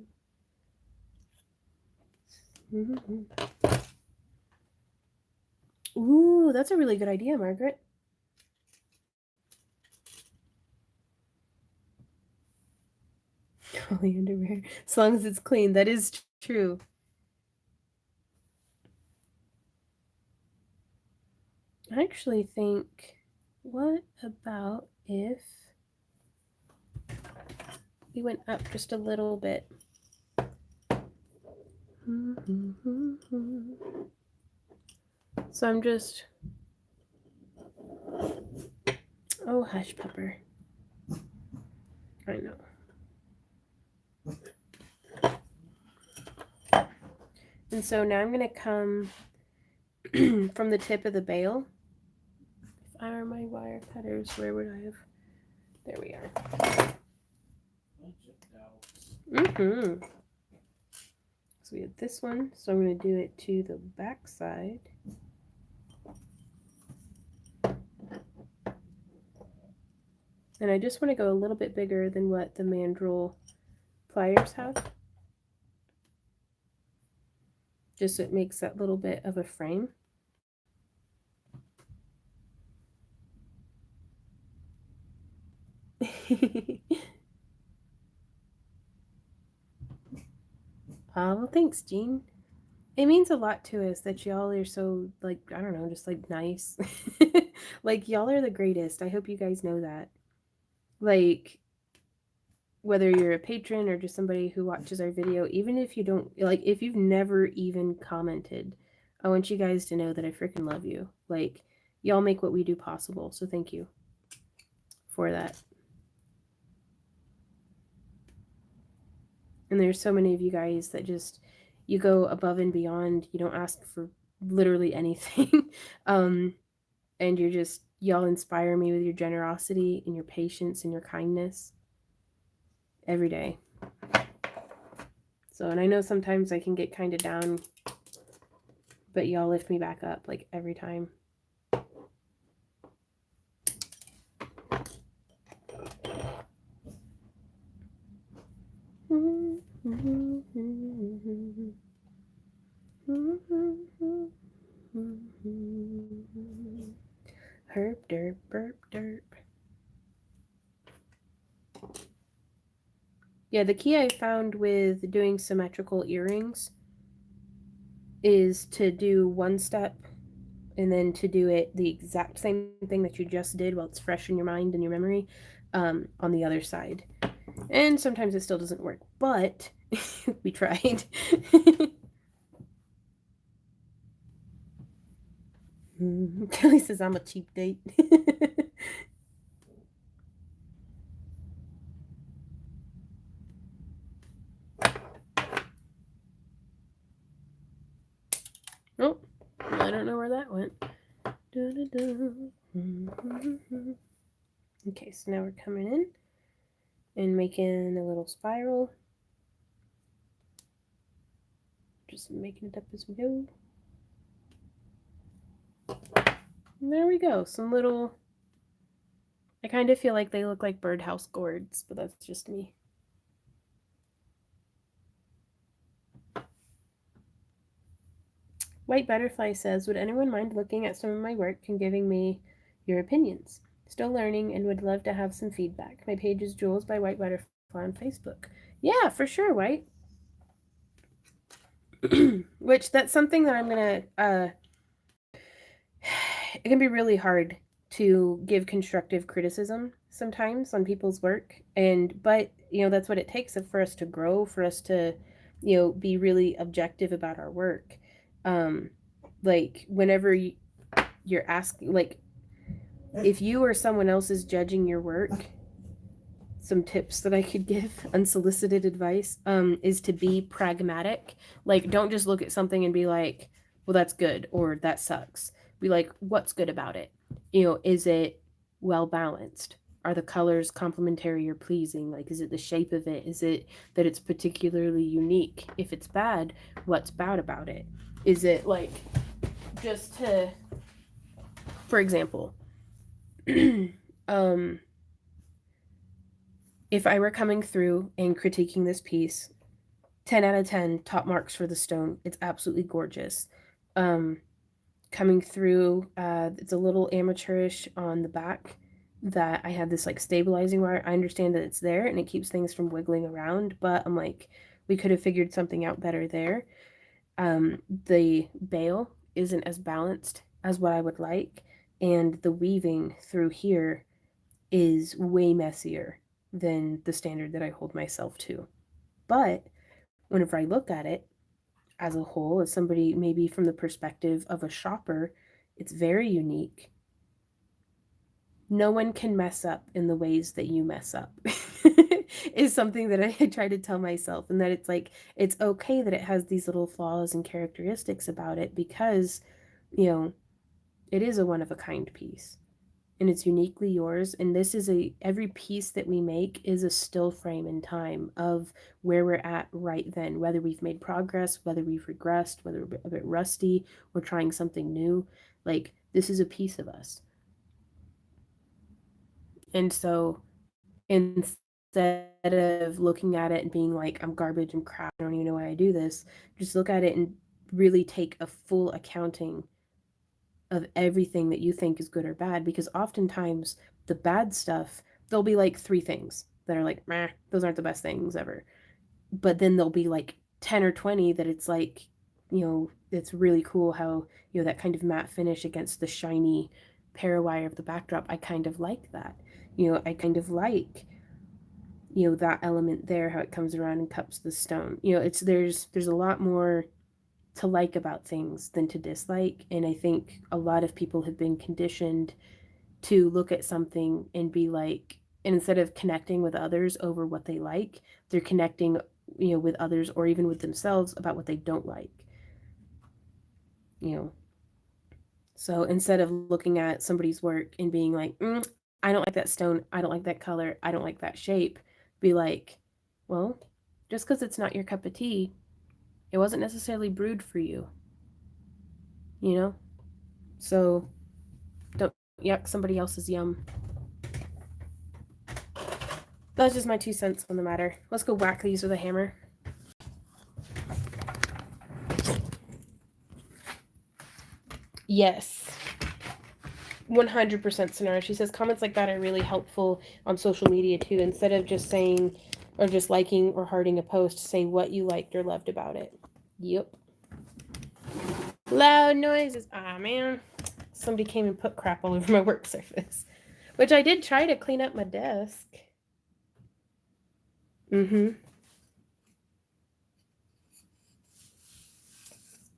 Ooh, that's a really good idea, Margaret. Holy underwear. As long as it's clean, that is true. I actually think, what about if we went up just a little bit? So I'm just, oh, hush pupper. I know. And so now I'm going to come from the tip of the bail. If I were my wire cutters, where would I have? There we are. So we have this one. So I'm going to do it to the back side. And I just want to go a little bit bigger than what the mandrel pliers have. Just so it makes that little bit of a frame. Well, thanks, Jean. It means a lot to us that y'all are so, like, I don't know, just like nice. Like, y'all are the greatest. I hope you guys know that. Like, whether you're a patron or just somebody who watches our video, even if you don't, like, if you've never even commented, I want you guys to know that I freaking love you. Like, y'all make what we do possible. So thank you for that. And there's so many of you guys that just, you go above and beyond. You don't ask for literally anything. um, and you're just, y'all inspire me with your generosity and your patience and your kindness every day. So, and I know sometimes I can get kind of down, but y'all lift me back up like every time. Herp derp burp derp. Yeah, the key I found with doing symmetrical earrings is to do one step and then to do it the exact same thing that you just did while it's fresh in your mind and your memory, on the other side. And sometimes it still doesn't work, but we tried. Kelly says I'm a cheap date. Oh, I don't know where that went. Okay, so now we're coming in and making a little spiral. Just making it up as we go. And there we go. Some little, I kind of feel like they look like birdhouse gourds, but that's just me. White Butterfly says, would anyone mind looking at some of my work and giving me your opinions? Still learning and would love to have some feedback. My page is Jules by White Butterfly on Facebook. Yeah, for sure, White. Which, that's something that I'm going to, it can be really hard to give constructive criticism sometimes on people's work, but that's what it takes for us to grow, for us to be really objective about our work. Like, whenever you're asking, like, if you or someone else is judging your work, some tips that I could give, unsolicited advice, is to be pragmatic. Like, don't just look at something and be like, well, that's good, or that sucks. Be like, what's good about it? Is it well balanced? Are the colors complementary or pleasing? Like, is it the shape of it? Is it that it's particularly unique? If it's bad, what's bad about it? Is it like, just to, for example, if I were coming through and critiquing this piece, 10 out of 10, top marks for the stone. It's absolutely gorgeous. Coming through, it's a little amateurish on the back that I had this like stabilizing wire. I understand that it's there and it keeps things from wiggling around, but I'm like, we could have figured something out better there. The bail isn't as balanced as what I would like, and the weaving through here is way messier than the standard that I hold myself to. But whenever I look at it as a whole, as somebody maybe from the perspective of a shopper, it's very unique. No one can mess up in the ways that you mess up. Is something that I try to tell myself, and that it's like, it's okay that it has these little flaws and characteristics about it, because it is a one of a kind piece and it's uniquely yours. And this is every piece that we make is a still frame in time of where we're at right then, whether we've made progress, whether we've regressed, whether we're a bit rusty, we're trying something new. Like, this is a piece of us. And so instead of looking at it and being like, I'm garbage, I'm crap, I don't even know why I do this. Just look at it and really take a full accounting of everything that you think is good or bad, because oftentimes the bad stuff, there'll be like three things that are like, meh, those aren't the best things ever. But then there'll be like 10 or 20 that it's like, it's really cool how, that kind of matte finish against the shiny parawire of the backdrop. I kind of like that. I kind of like, that element there, how it comes around and cups the stone. There's a lot more to like about things than to dislike. And I think a lot of people have been conditioned to look at something and be like, and instead of connecting with others over what they like, they're connecting, with others or even with themselves about what they don't like. You know, so instead of looking at somebody's work and being like, I don't like that stone, I don't like that color, I don't like that shape, be like, well, just because it's not your cup of tea, it wasn't necessarily brewed for you, you know? So don't yuck somebody else's yum. That's just my 2 cents on the matter. Let's go whack these with a hammer. Yes. 100% Sonora. She says comments like that are really helpful on social media too. Instead of just saying or just liking or hearting a post, say what you liked or loved about it. Yep. Loud noises. Ah, man. Somebody came and put crap all over my work surface. Which I did try to clean up my desk.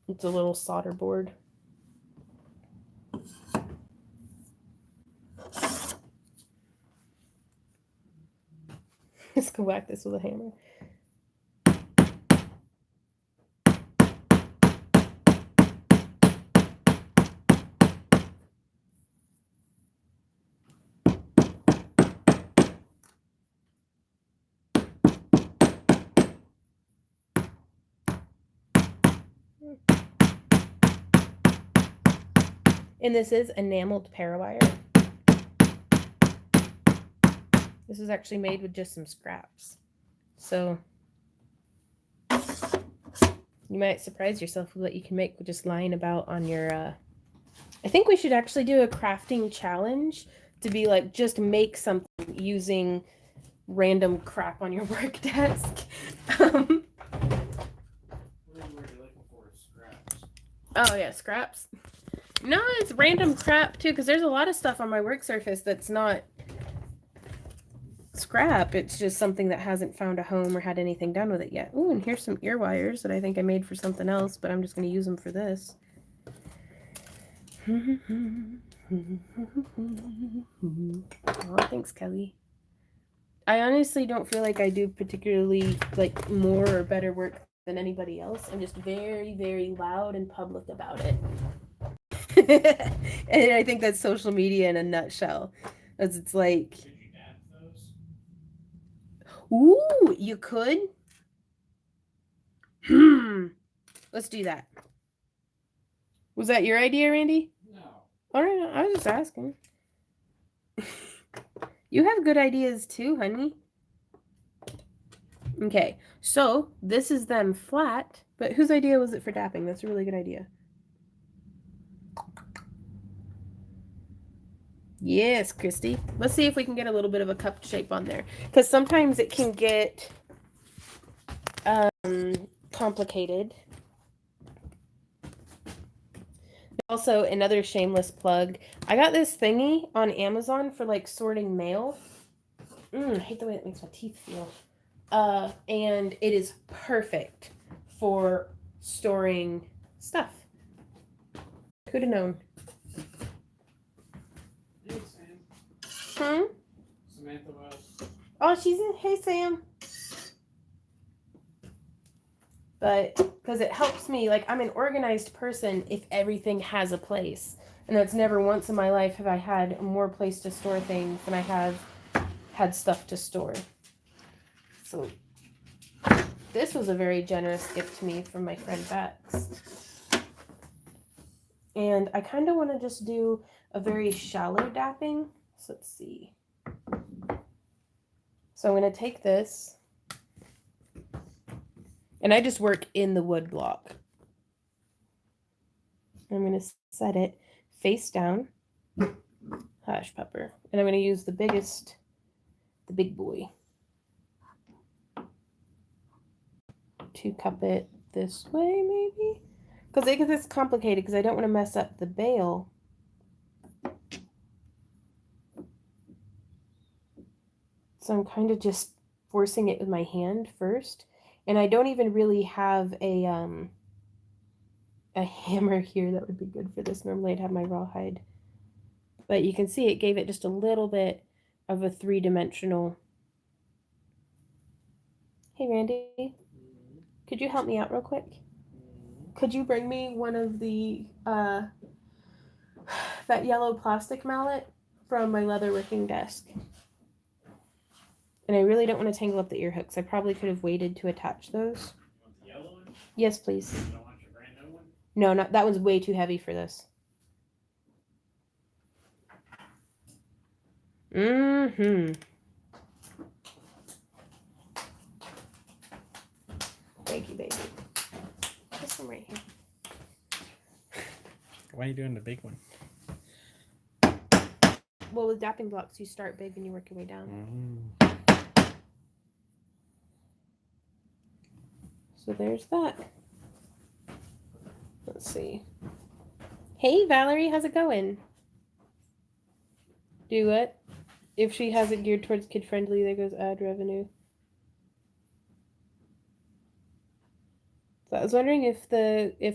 It's a little solder board. Let's go whack this with a hammer. And this is enameled parawire. This is actually made with just some scraps. So you might surprise yourself with what you can make with just lying about on your... I think we should actually do a crafting challenge to be like, just make something using random crap on your work desk. Oh, yeah, scraps. No, it's random crap, too, because there's a lot of stuff on my work surface that's not scrap. It's just something that hasn't found a home or had anything done with it yet. Ooh, and here's some ear wires that I think I made for something else, but I'm just going to use them for this. Oh, thanks, Kelly. I honestly don't feel like I do particularly like more or better work than anybody else. I'm just very, very loud and public about it. And I think that's social media in a nutshell. As it's like, Should you dap those? Ooh, you could? Let's do that. Was that your idea, Randy? No. All right, I was just asking. You have good ideas too, honey. Okay, so this is them flat, but whose idea was it for dapping? That's a really good idea. Yes, Christy. Let's see if we can get a little bit of a cup shape on there, because sometimes it can get complicated. Also, another shameless plug. I got this thingy on Amazon for like sorting mail. I hate the way it makes my teeth feel. And it is perfect for storing stuff. Who'd have known? Hey, Sam. Samantha was. Oh, she's in. Hey, Sam. But because it helps me, like, I'm an organized person if everything has a place. And that's never once in my life have I had more place to store things than I have had stuff to store. So this was a very generous gift to me from my friend Bex. And I kind of want to just do a very shallow dapping. So let's see. So I'm going to take this, and I just work in the wood block. I'm going to set it face down, hush pepper, and I'm going to use the big boy, to cup it this way maybe, because it's complicated because I don't want to mess up the bale. So I'm kind of just forcing it with my hand first, and I don't even really have a hammer here that would be good for this. Normally I'd have my rawhide, but you can see it gave it just a little bit of a three-dimensional. Hey Randy, could you help me out real quick? Could you bring me one of the that yellow plastic mallet from my leather working desk? And I really don't want to tangle up the ear hooks. I probably could have waited to attach those. You want the yellow one? Yes, please. You don't want your brand new one? No, not that one's way too heavy for this. Mm-hmm. Thank you, baby. This one right here. Why are you doing the big one? Well, with dapping blocks, you start big and you work your way down. So there's that. Let's see. Hey, Valerie, how's it going? Do what? If she has it geared towards kid friendly, there goes ad revenue. So I was wondering if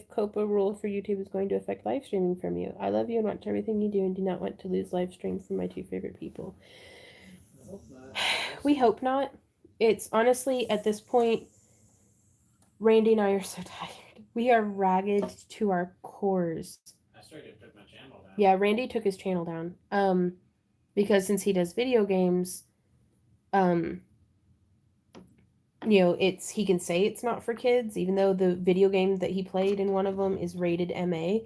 COPA rule for YouTube is going to affect live streaming from you. I love you and watch everything you do and do not want to lose live stream from my two favorite people. I hope not. We hope not. It's honestly, at this point, Randy and I are so tired. We are ragged to our cores. I straight took my channel down. Yeah, Randy took his channel down. Because since he does video games, you know, he can say it's not for kids, even though the video game that he played in one of them is rated MA.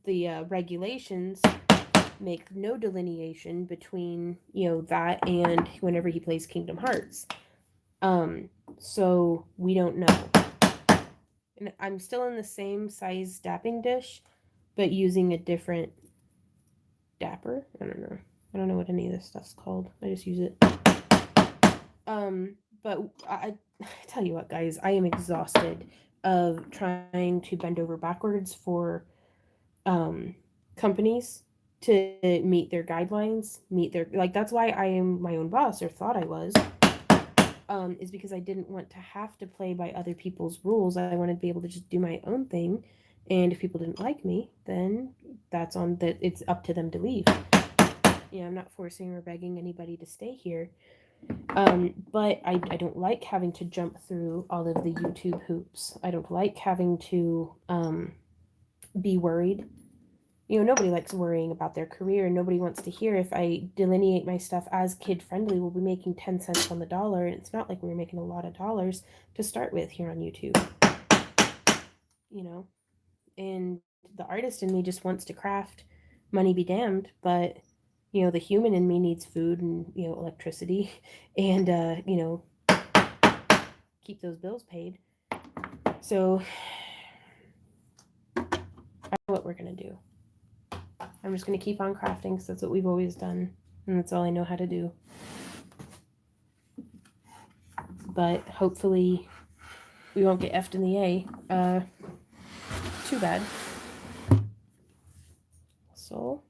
The regulations make no delineation between, you know, that and whenever he plays Kingdom Hearts. So we don't know. And I'm still in the same size dapping dish, but using a different dapper. I don't know what any of this stuff's called. I just use it. But I tell you what, guys, I am exhausted of trying to bend over backwards for companies to meet their guidelines, that's why I am my own boss, or thought I was, is because I didn't want to have to play by other people's rules. I wanted to be able to just do my own thing, and if people didn't like me, then it's up to them to leave. Yeah, I'm not forcing or begging anybody to stay here. But I don't like having to jump through all of the YouTube hoops. I don't like having to be worried. You know, nobody likes worrying about their career. Nobody wants to hear if I delineate my stuff as kid friendly, we'll be making 10 cents on the dollar. And it's not like we were making a lot of dollars to start with here on YouTube. You know, and the artist in me just wants to craft, money be damned, but you know, the human in me needs food and, you know, electricity and, you know, keep those bills paid. So I know what we're going to do. I'm just going to keep on crafting because that's what we've always done. And that's all I know how to do. But hopefully we won't get F'd in the A. Too bad. So...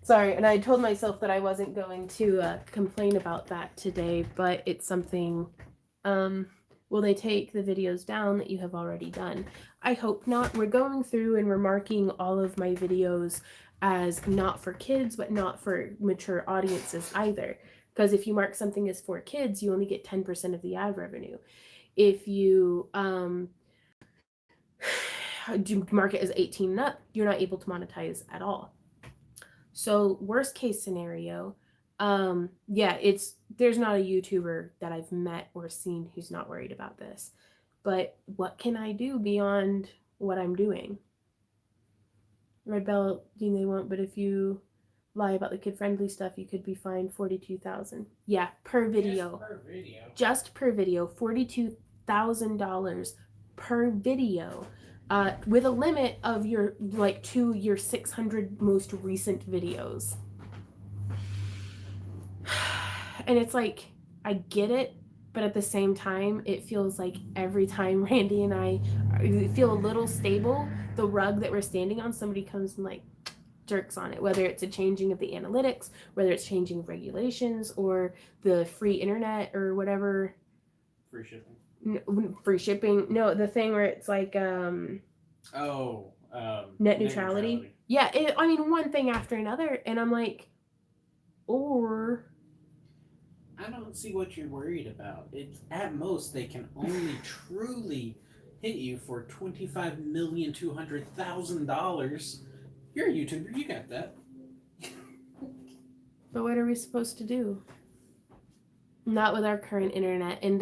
Sorry, and I told myself that I wasn't going to complain about that today, but it's something, will they take the videos down that you have already done? I hope not. We're going through and we're marking all of my videos as not for kids, but not for mature audiences either. Because if you mark something as for kids, you only get 10% of the ad revenue. If you do mark it as 18 and up, you're not able to monetize at all. So worst case scenario, yeah, there's not a YouTuber that I've met or seen who's not worried about this. But what can I do beyond what I'm doing? Red Bell, they won't, but if you lie about the kid friendly stuff, you could be fined 42,000. Yeah, per Just video. per video. Just per video, $42,000 per video. With a limit of your like to your 600 most recent videos. And it's like, I get it, but at the same time, it feels like every time Randy and I feel a little stable, the rug that we're standing on, somebody comes and like jerks on it, whether it's a changing of the analytics, whether it's changing of regulations, or the free internet or whatever. Free shipping. Free shipping. No, the thing where it's like Oh, net net neutrality. neutrality. Yeah, I mean, one thing after another, and I'm like, or I don't see what you're worried about. It's at most they can only truly hit you for $25,200,000. You're a YouTuber. You got that. but what are we supposed to do? Not with our current internet, and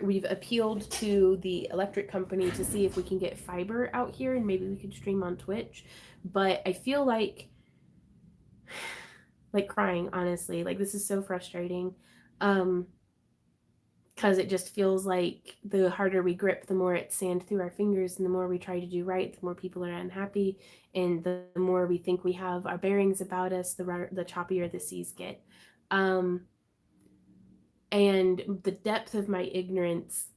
we've appealed to the electric company to see if we can get fiber out here, and maybe we could stream on Twitch. But I feel like crying, honestly. Like, this is so frustrating. Because it just feels like the harder we grip, the more it's sand through our fingers, and the more we try to do right, the more people are unhappy, and the more we think we have our bearings about us, the choppier the seas get. Um, and the depth of my ignorance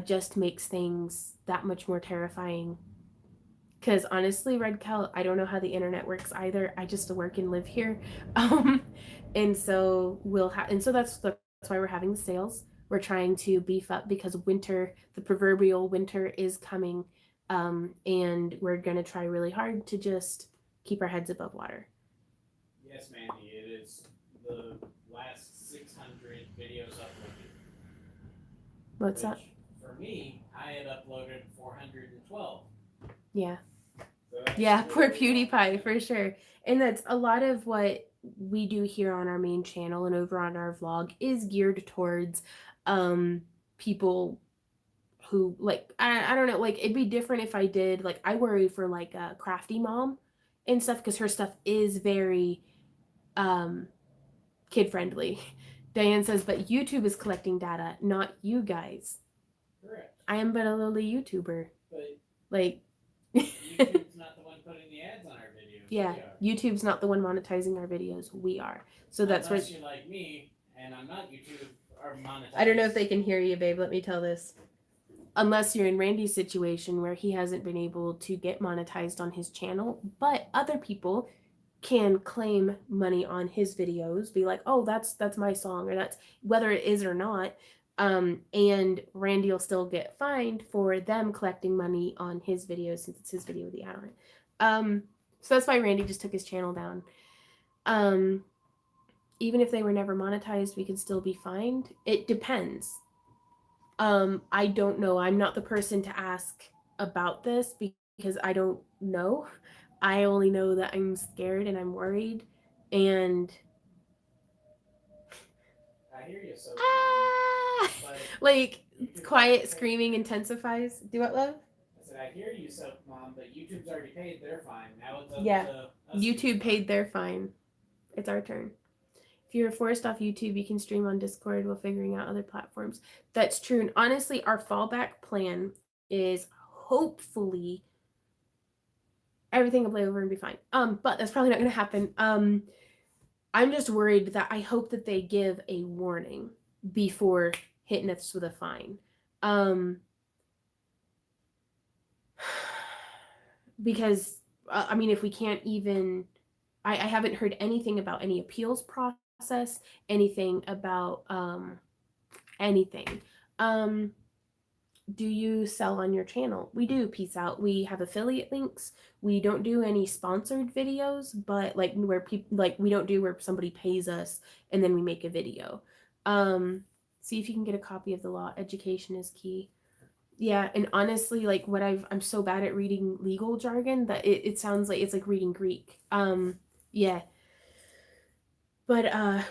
just makes things that much more terrifying. Because honestly, Red Cal, I don't know how the internet works either. I just work and live here, um, and so that's why we're having the sales. We're trying to beef up because winter, the proverbial winter, is coming, and we're gonna try really hard to just keep our heads above water. Yes, Mandy, it is the last 600 videos uploaded, What's up? which for me, I had uploaded 412. Yeah. So Yeah, poor still PewDiePie for sure. And that's a lot of what we do here on our main channel and over on our vlog is geared towards um people who like I don't know, like it'd be different if I did like I worry for like a crafty mom and stuff because her stuff is very um kid friendly. Diane says, but YouTube is collecting data, not you guys. correct. I am but a lowly YouTuber. But Like YouTube's not the one putting the ads on our videos. yeah, We are. YouTube's not the one monetizing our videos. We are. So that's where Unless you're like me and I'm not YouTube or monetized. I don't know if they can hear you, babe. Let me tell this. Unless you're in Randy's situation where he hasn't been able to get monetized on his channel, but other people can claim money on his videos, be like, "Oh, that's my song," or that's whether it is or not. And Randy will still get fined for them collecting money on his videos since it's his video with the ad on it. So that's why Randy just took his channel down. Um, Even if they were never monetized, we could still be fined. It depends. I don't know. I'm not the person to ask about this because I don't know. I only know that I'm scared and I'm worried and I hear you, so but like YouTube's already quiet paid screaming their- intensifies. Do what, love? I said I hear you, so mom, but YouTube's already paid their fine. Now it's up Yeah. to us. YouTube paid their fine. It's our turn. If you're forced off YouTube, you can stream on Discord while figuring out other platforms. That's true. And honestly, our fallback plan is hopefully everything will play over and be fine. But that's probably not gonna happen. I'm just worried that I hope that they give a warning before hitting us with a fine. Because I mean, if we can't even I haven't heard anything about any appeals process, anything about anything. Um, do you sell on your channel? We do. Peace out. We have affiliate links. We don't do any sponsored videos, but like where people like we don't do where somebody pays us and then we make a video. See if you can get a copy of the law. Education is key. Yeah, and honestly, like I'm so bad at reading legal jargon that it sounds like it's like reading Greek. Yeah, but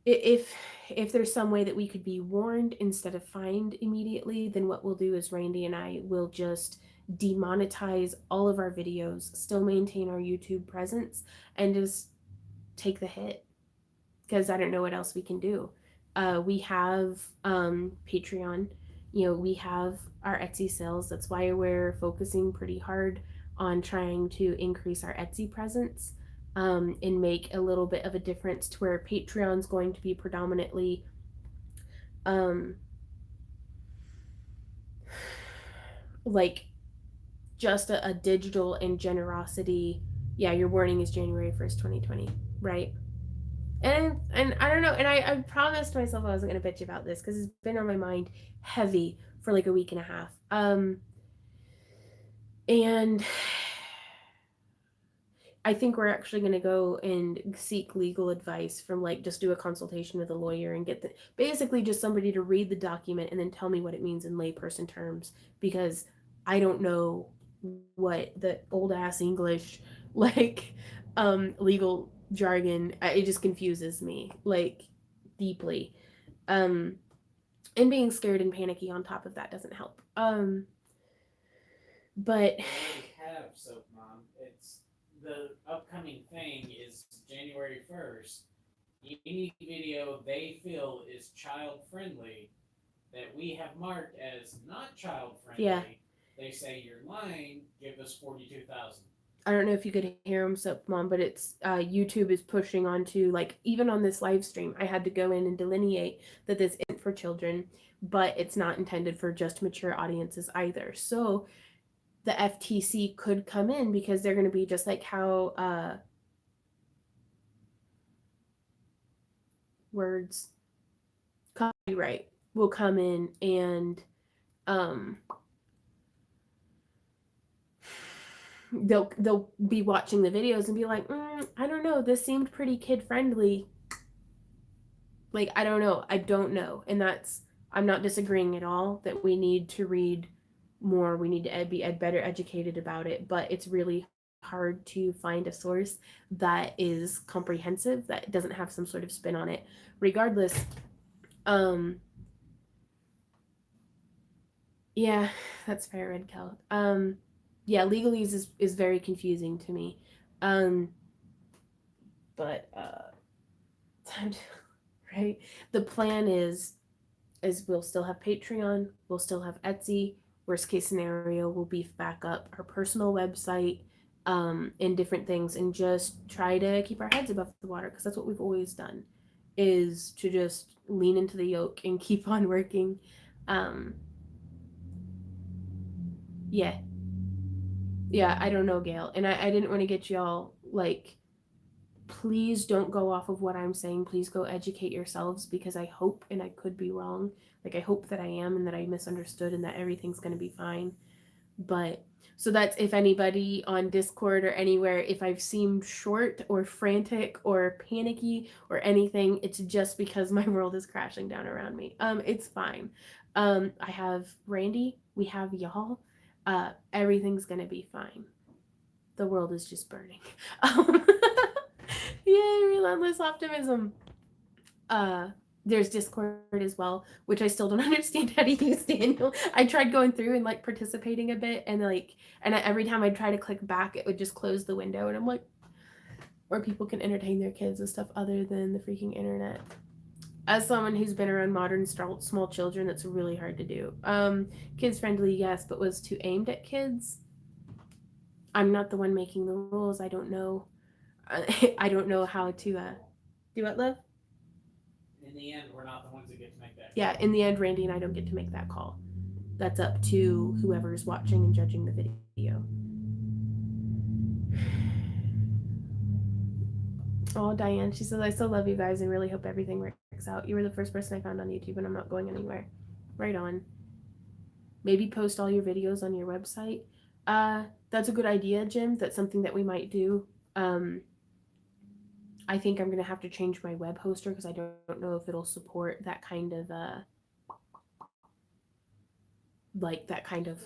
if there's some way that we could be warned instead of fined immediately, then what we'll do is Randy and I will just demonetize all of our videos, still maintain our YouTube presence, and just take the hit because I don't know what else we can do. We have Patreon, we have our Etsy sales. That's why we're focusing pretty hard on trying to increase our Etsy presence, and make a little bit of a difference to where Patreon's going to be predominantly um, like just a digital and generosity. Yeah, your warning is January 1st, 2020, right? And I don't know, and I promised myself I wasn't gonna bitch about this because it's been on my mind heavy for like a week and a half. And I think we're actually going to go and seek legal advice from like just do a consultation with a lawyer and get basically just somebody to read the document and then tell me what it means in layperson terms because I don't know what the old ass English like legal jargon, it just confuses me like deeply. Um and being scared and panicky on top of that doesn't help. But You already have Soap Mom. It's the upcoming thing is January 1st. Any video they feel is child friendly that we have marked as not child friendly, yeah, they say you're lying. Give us 42,000. I don't know if you could hear him, so mom, but it's YouTube is pushing onto like even on this live stream, I had to go in and delineate that this isn't for children, but it's not intended for just mature audiences either. So the FTC could come in because they're going to be just like how words copyright will come in and um, they'll be watching the videos and be like, I don't know, this seemed pretty kid friendly. Like I don't know, and that's I'm not disagreeing at all that we need to read more, we need to be better educated about it, but it's really hard to find a source that is comprehensive that doesn't have some sort of spin on it. Regardless, um, yeah, that's fair, Red Cal. Yeah, legalese is very confusing to me, um, but time to, right. The plan is we'll still have Patreon, we'll still have Etsy. Worst case scenario, we'll beef back up our personal website, and different things, and just try to keep our heads above the water because that's what we've always done, is to just lean into the yoke and keep on working. Um, yeah, yeah, I don't know, Gail, and I didn't want to get y'all like. Please don't go off of what I'm saying. Please go educate yourselves because I hope, and I could be wrong. Like, I hope that I am and that I misunderstood and that everything's going to be fine. But so that's if anybody on Discord or anywhere, if I've seemed short or frantic or panicky or anything, it's just because my world is crashing down around me. It's fine. I have Randy, we have y'all. Everything's gonna be fine. The world is just burning. Um, Yay, relentless optimism. Uh, there's Discord as well, which I still don't understand how to use, Daniel. I tried going through and like participating a bit, and like, every time I try to click back, it would just close the window, and I'm like, or people can entertain their kids with stuff other than the freaking internet. As someone who's been around modern small children, that's really hard to do. Kids friendly, yes, but was too aimed at kids. I'm not the one making the rules. I don't know. I don't know how to do what, love. In the end, we're not the ones that get to make that. Yeah, in the end, Randy and I don't get to make that call. That's up to whoever's watching and judging the video. Oh, Diane, she says, I still love you guys and really hope everything works out. You were the first person I found on YouTube, and I'm not going anywhere. Right on. Maybe post all your videos on your website. That's a good idea, Jim. That's something that we might do. I think I'm going to have to change my web hoster because I don't know if it'll support that kind of like that kind of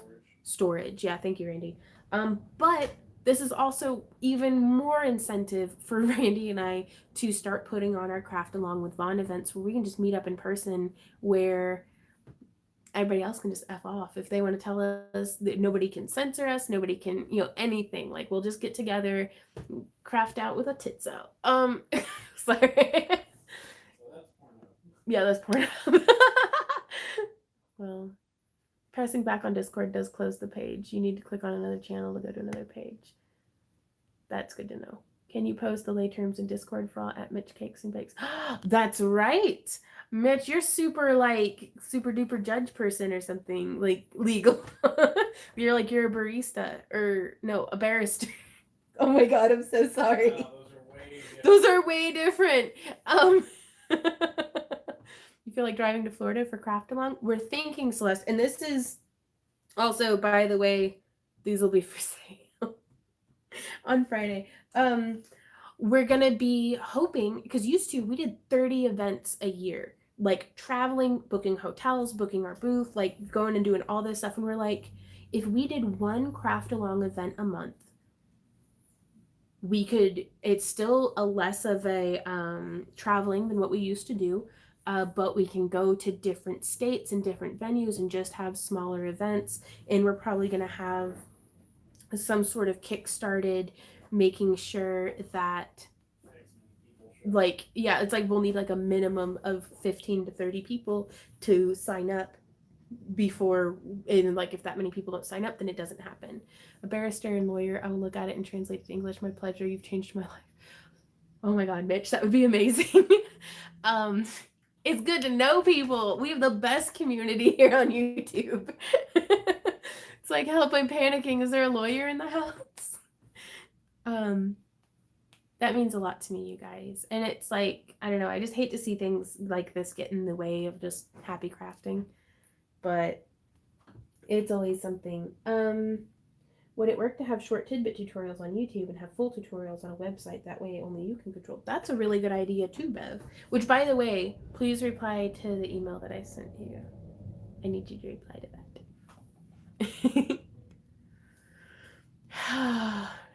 storage. Yeah, thank you, Randy. But this is also even more incentive for Randy and I to start putting on our Craft Along with Vaughn events where we can just meet up in person, where everybody else can just F off. If they want to tell us that nobody can censor us, nobody can, anything. Like, we'll just get together, craft out with a tits out. Sorry. So that's porno. Yeah, that's porn. Well, pressing back on Discord does close the page. You need to click on another channel to go to another page. That's good to know. Can you post the lay terms in Discord for all at Mitch Cakes and Bakes? That's right. Mitch, you're super super duper judge person or something like legal. You're a barista or no, a barrister. Oh my god, I'm so sorry. Wow, those are way different. Those are way different. You feel like driving to Florida for craft along? We're thinking, Celeste, and this is also, by the way, these will be for sale on Friday. We're gonna be hoping, because used to we did 30 events a year, like traveling, booking hotels, booking our booth, like going and doing all this stuff, and we're like, if we did one craft along event a month, we could, it's still a less of a traveling than what we used to do, but we can go to different states and different venues and just have smaller events. And we're probably going to have some sort of kick started, making sure that like, yeah, it's like we'll need like a minimum of 15 to 30 people to sign up before, and like if that many people don't sign up, then it doesn't happen. A barrister and lawyer, I will look at it and translate it to English. My pleasure, you've changed my life. Oh my god, Mitch, that would be amazing. um it's good to know people. We have the best community here on YouTube. It's like, help, I'm panicking, is there a lawyer in the house? That means a lot to me, you guys. And it's like, I don't know, I just hate to see things like this get in the way of just happy crafting, but it's always something. Would it work to have short tidbit tutorials on YouTube and have full tutorials on a website? That way only you can control. That's a really good idea too, Bev. Which, by the way, please reply to the email that I sent you. I need you to reply to that.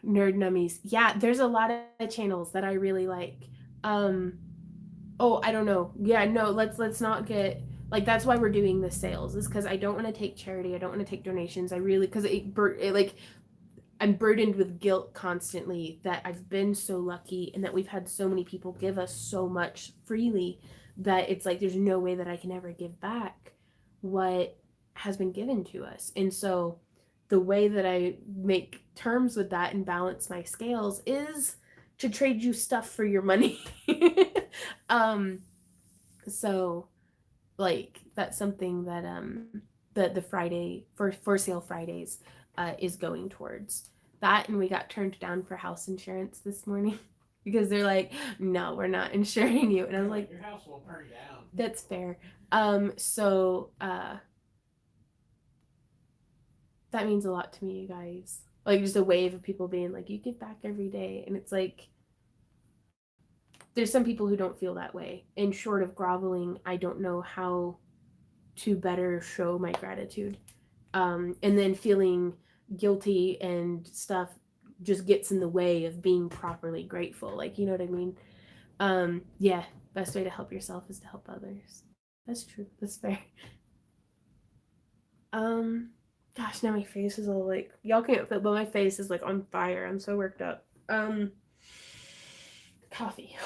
Nerd nummies. Yeah, there's a lot of channels that I really like. Oh, I don't know. Yeah, no, let's not get, like, that's why we're doing the sales, is because I don't want to take charity. I don't want to take donations. I really, because it like, I'm burdened with guilt constantly that I've been so lucky and that we've had so many people give us so much freely that it's like there's no way that I can ever give back what has been given to us. And so the way that I make terms with that and balance my scales is to trade you stuff for your money. um so like that's something that the Friday for sale Fridays is going towards that. And we got turned down for house insurance this morning because they're like, no, we're not insuring you. And I was like, your house will burn down. That's fair. So that means a lot to me, you guys. Like, just a wave of people being like, you give back every day. And it's like, there's some people who don't feel that way. And short of groveling, I don't know how to better show my gratitude. And then feeling guilty and stuff just gets in the way of being properly grateful. Like, you know what I mean? Yeah, best way to help yourself is to help others. That's true. That's fair. Gosh, now my face is all like, y'all can't feel, but my face is like on fire. I'm so worked up. Coffee.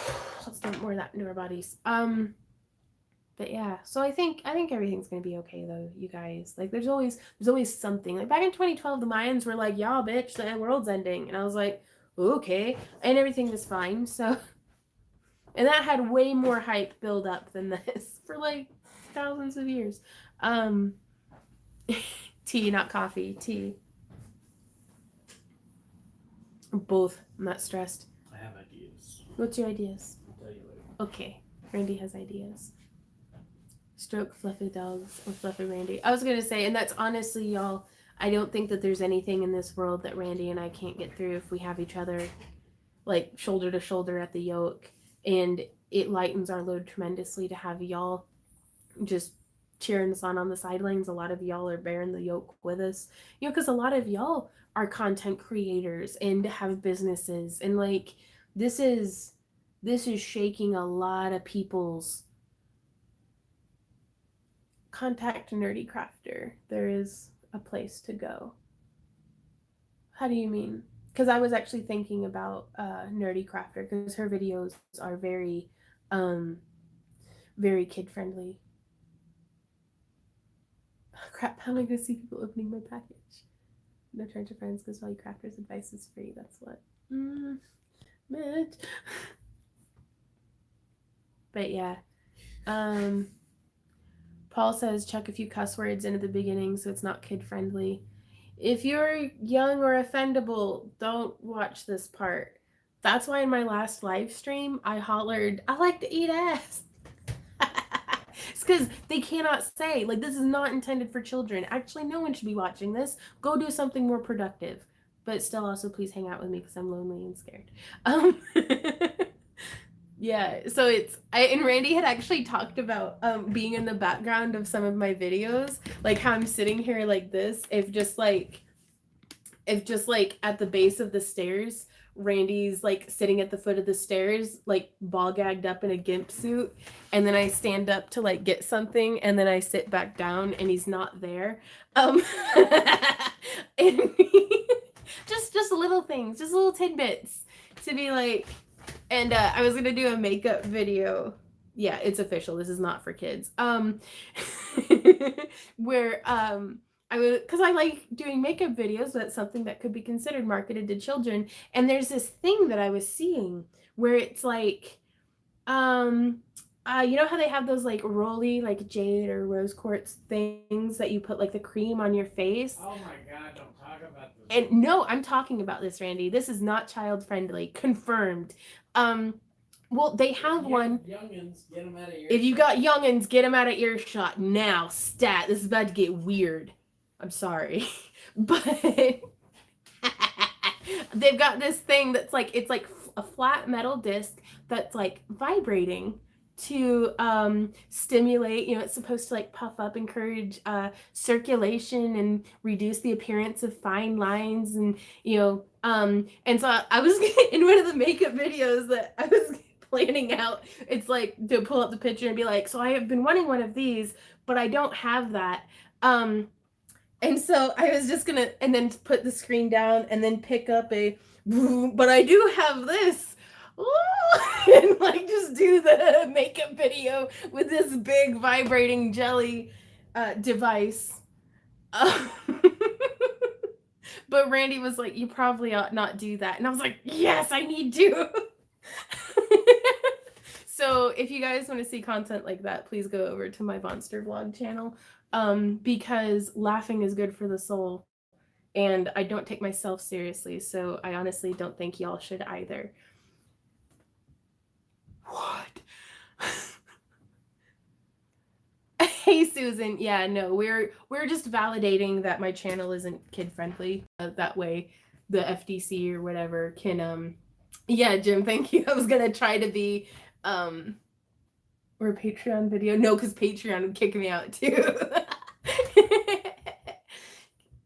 Let's get more of that into our bodies. But yeah, so I think everything's gonna be okay though, you guys. Like there's always something. Like back in 2012, the Mayans were like, "Yeah, bitch, the world's ending," and I was like, "Okay," and everything was fine. So, and that had way more hype build up than this for like thousands of years. Tea, not coffee. Tea. Both. I'm not stressed. I have ideas. What's your ideas? I'll tell you later. Okay, Randy has ideas. Stroke fluffy dogs or fluffy Randy. I was gonna say, and that's honestly, y'all, I don't think that there's anything in this world that Randy and I can't get through if we have each other like shoulder to shoulder at the yoke. And it lightens our load tremendously to have y'all just cheering us on the sidelines. A lot of y'all are bearing the yoke with us, you know, because a lot of y'all are content creators and have businesses, and like this is shaking a lot of people's contact Nerdy Crafter. There is a place to go. How do you mean? Because I was actually thinking about Nerdy Crafter because her videos are um, very kid friendly. Crap! How am I gonna see people opening my package? No turn to friends because Value Crafter's advice is free. That's what. Mitch. But yeah. Paul says chuck a few cuss words into the beginning so it's not kid friendly. If you're young or offendable, don't watch this part. That's why in my last live stream I hollered, I like to eat ass. It's because they cannot say, like, this is not intended for children. Actually, no one should be watching this. Go do something more productive. But still, also, please hang out with me because I'm lonely and scared. Yeah, so and Randy had actually talked about being in the background of some of my videos, like how I'm sitting here like this, if just like at the base of the stairs, Randy's like sitting at the foot of the stairs, like ball gagged up in a gimp suit, and then I stand up to like get something, and then I sit back down, and he's not there. And just little things, just little tidbits to be like. And I was gonna do a makeup video. Yeah, it's official. This is not for kids. Where I would, because I like doing makeup videos. That's something that could be considered marketed to children. And there's this thing that I was seeing where it's like, you know how they have those like rolly, like jade or rose quartz things that you put like the cream on your face? Oh my god, don't talk about this. And no, I'm talking about this, Randy. This is not child friendly. Confirmed. Well, they have one. Youngins, get them out of earshot. If you got youngins, get them out of earshot now. Stat. This is about to get weird. I'm sorry, but they've got this thing that's like it's like a flat metal disc that's like vibrating to stimulate, you know, it's supposed to like puff up, encourage circulation and reduce the appearance of fine lines, and you know, and so I was in one of the makeup videos that I was planning out, it's like to pull up the picture and be like, so I have been wanting one of these, but I don't have that. And so I was just gonna, and then put the screen down and then pick up but I do have this. And like just do the makeup video with this big vibrating jelly device. But Randy was like, you probably ought not do that. And I was like, yes, I need to. So if you guys want to see content like that, please go over to my Monster Vlog channel. Because laughing is good for the soul. And I don't take myself seriously. So I honestly don't think y'all should either. What? Hey Susan, yeah, no, we're just validating that my channel isn't kid friendly. That way the FDC or whatever can yeah, Jim, thank you. I was gonna try to be or a Patreon video. No, because Patreon would kick me out too.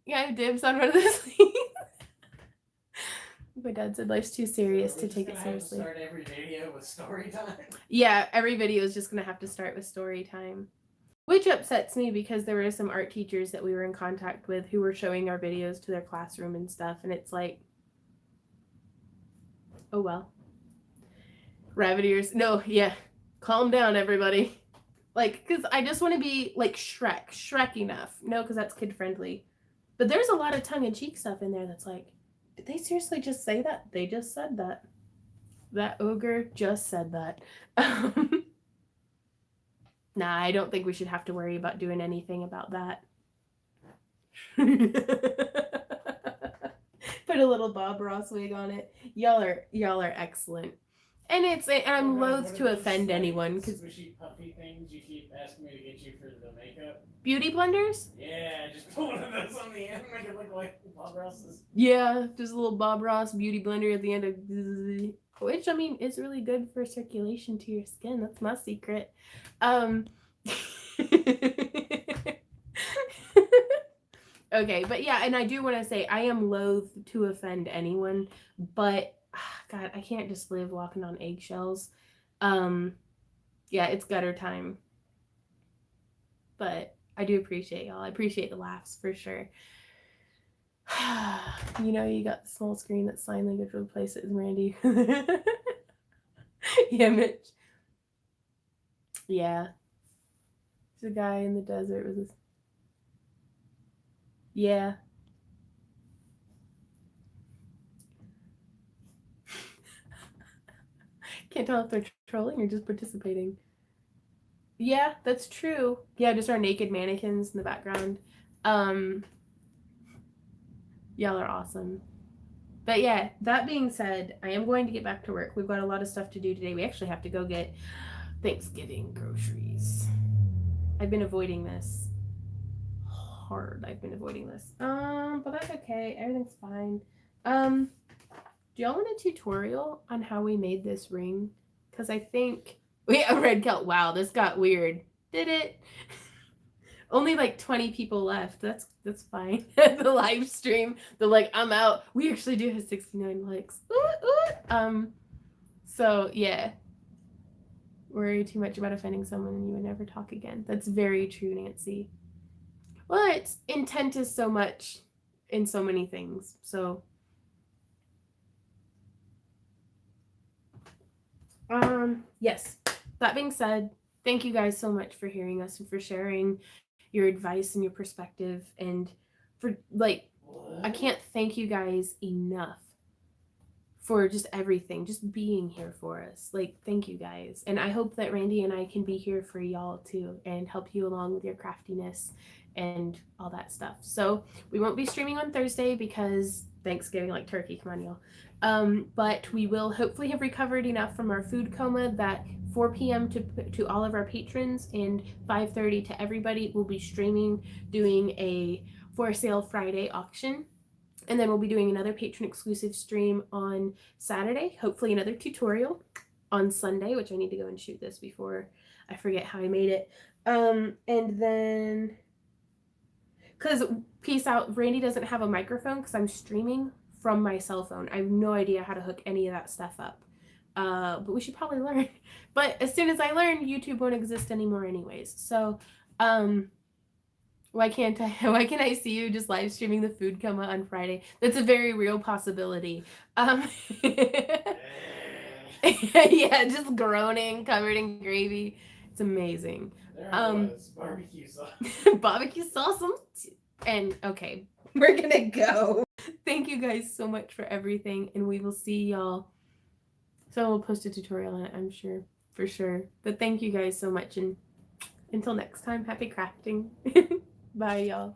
Yeah, I have dibs on one of those things. My dad said life's too serious to take it seriously. Start every video with story time. Yeah, every video is just gonna have to start with story time. Which upsets me because there were some art teachers that we were in contact with who were showing our videos to their classroom and stuff, and it's like, oh well. Rabbit ears. No, yeah. Calm down, everybody. Like, because I just want to be like Shrek enough. No, because that's kid friendly. But there's a lot of tongue-in-cheek stuff in there that's like, did they seriously just say that? They just said that. That ogre just said that. Nah, I don't think we should have to worry about doing anything about that. Put a little Bob Ross wig on it. Y'all are excellent. And I'm loath to offend anyone because squishy puffy things you keep asking me to get you for the makeup. Beauty blenders? Yeah, just put one of those on the end, make it look like Bob Ross's. Yeah, just a little Bob Ross beauty blender at the end of, which I mean is really good for circulation to your skin. That's my secret. Okay, but yeah, and I do want to say I am loath to offend anyone, but God, I can't just live walking on eggshells. Yeah, it's gutter time. But I do appreciate y'all. I appreciate the laughs for sure. You know, you got the small screen that sign language will replace it with Randy. Yeah, Mitch. Yeah. There's a guy in the desert with his. Yeah. Can't tell if they're trolling or just participating. Yeah, that's true. Yeah, just our naked mannequins in the background. Um, y'all are awesome. But yeah, that being said, I am going to get back to work. We've got a lot of stuff to do today. We actually have to go get Thanksgiving groceries. I've been avoiding this hard. I've been avoiding this. But that's okay. Everything's fine. Do y'all want a tutorial on how we made this ring? Because I think we a red kelp. Wow, this got weird. Did it? Only like 20 people left. That's fine. The live stream, they're like, I'm out. We actually do have 69 likes. Ooh, ooh. So yeah. Worry too much about offending someone and you would never talk again. That's very true, Nancy. But intent is so much in so many things. So yes. That being said, thank you guys so much for hearing us and for sharing your advice and your perspective and for like I can't thank you guys enough for just everything, just being here for us. Like, thank you guys. And I hope that Randy and I can be here for y'all too and help you along with your craftiness and all that stuff. So, we won't be streaming on Thursday because Thanksgiving, like turkey, come on, y'all. But we will hopefully have recovered enough from our food coma that 4 p.m. to all of our patrons and 5:30 to everybody. We'll be streaming, doing a for sale Friday auction, and then we'll be doing another patron exclusive stream on Saturday, hopefully another tutorial on Sunday, which I need to go and shoot this before I forget how I made it. And then, because peace out, Randy doesn't have a microphone because I'm streaming from my cell phone. I have no idea how to hook any of that stuff up. But we should probably learn. But as soon as I learn, YouTube won't exist anymore anyways. So, why can't I? Why can't I see you just live streaming the food coma on Friday? That's a very real possibility. Yeah, just groaning, covered in gravy. It's amazing. There was barbecue sauce. Barbecue sauce, and okay, we're gonna go. Thank you guys so much for everything, and we will see y'all. So we'll post a tutorial on it, I'm sure, for sure. But thank you guys so much, and until next time, happy crafting. Bye, y'all.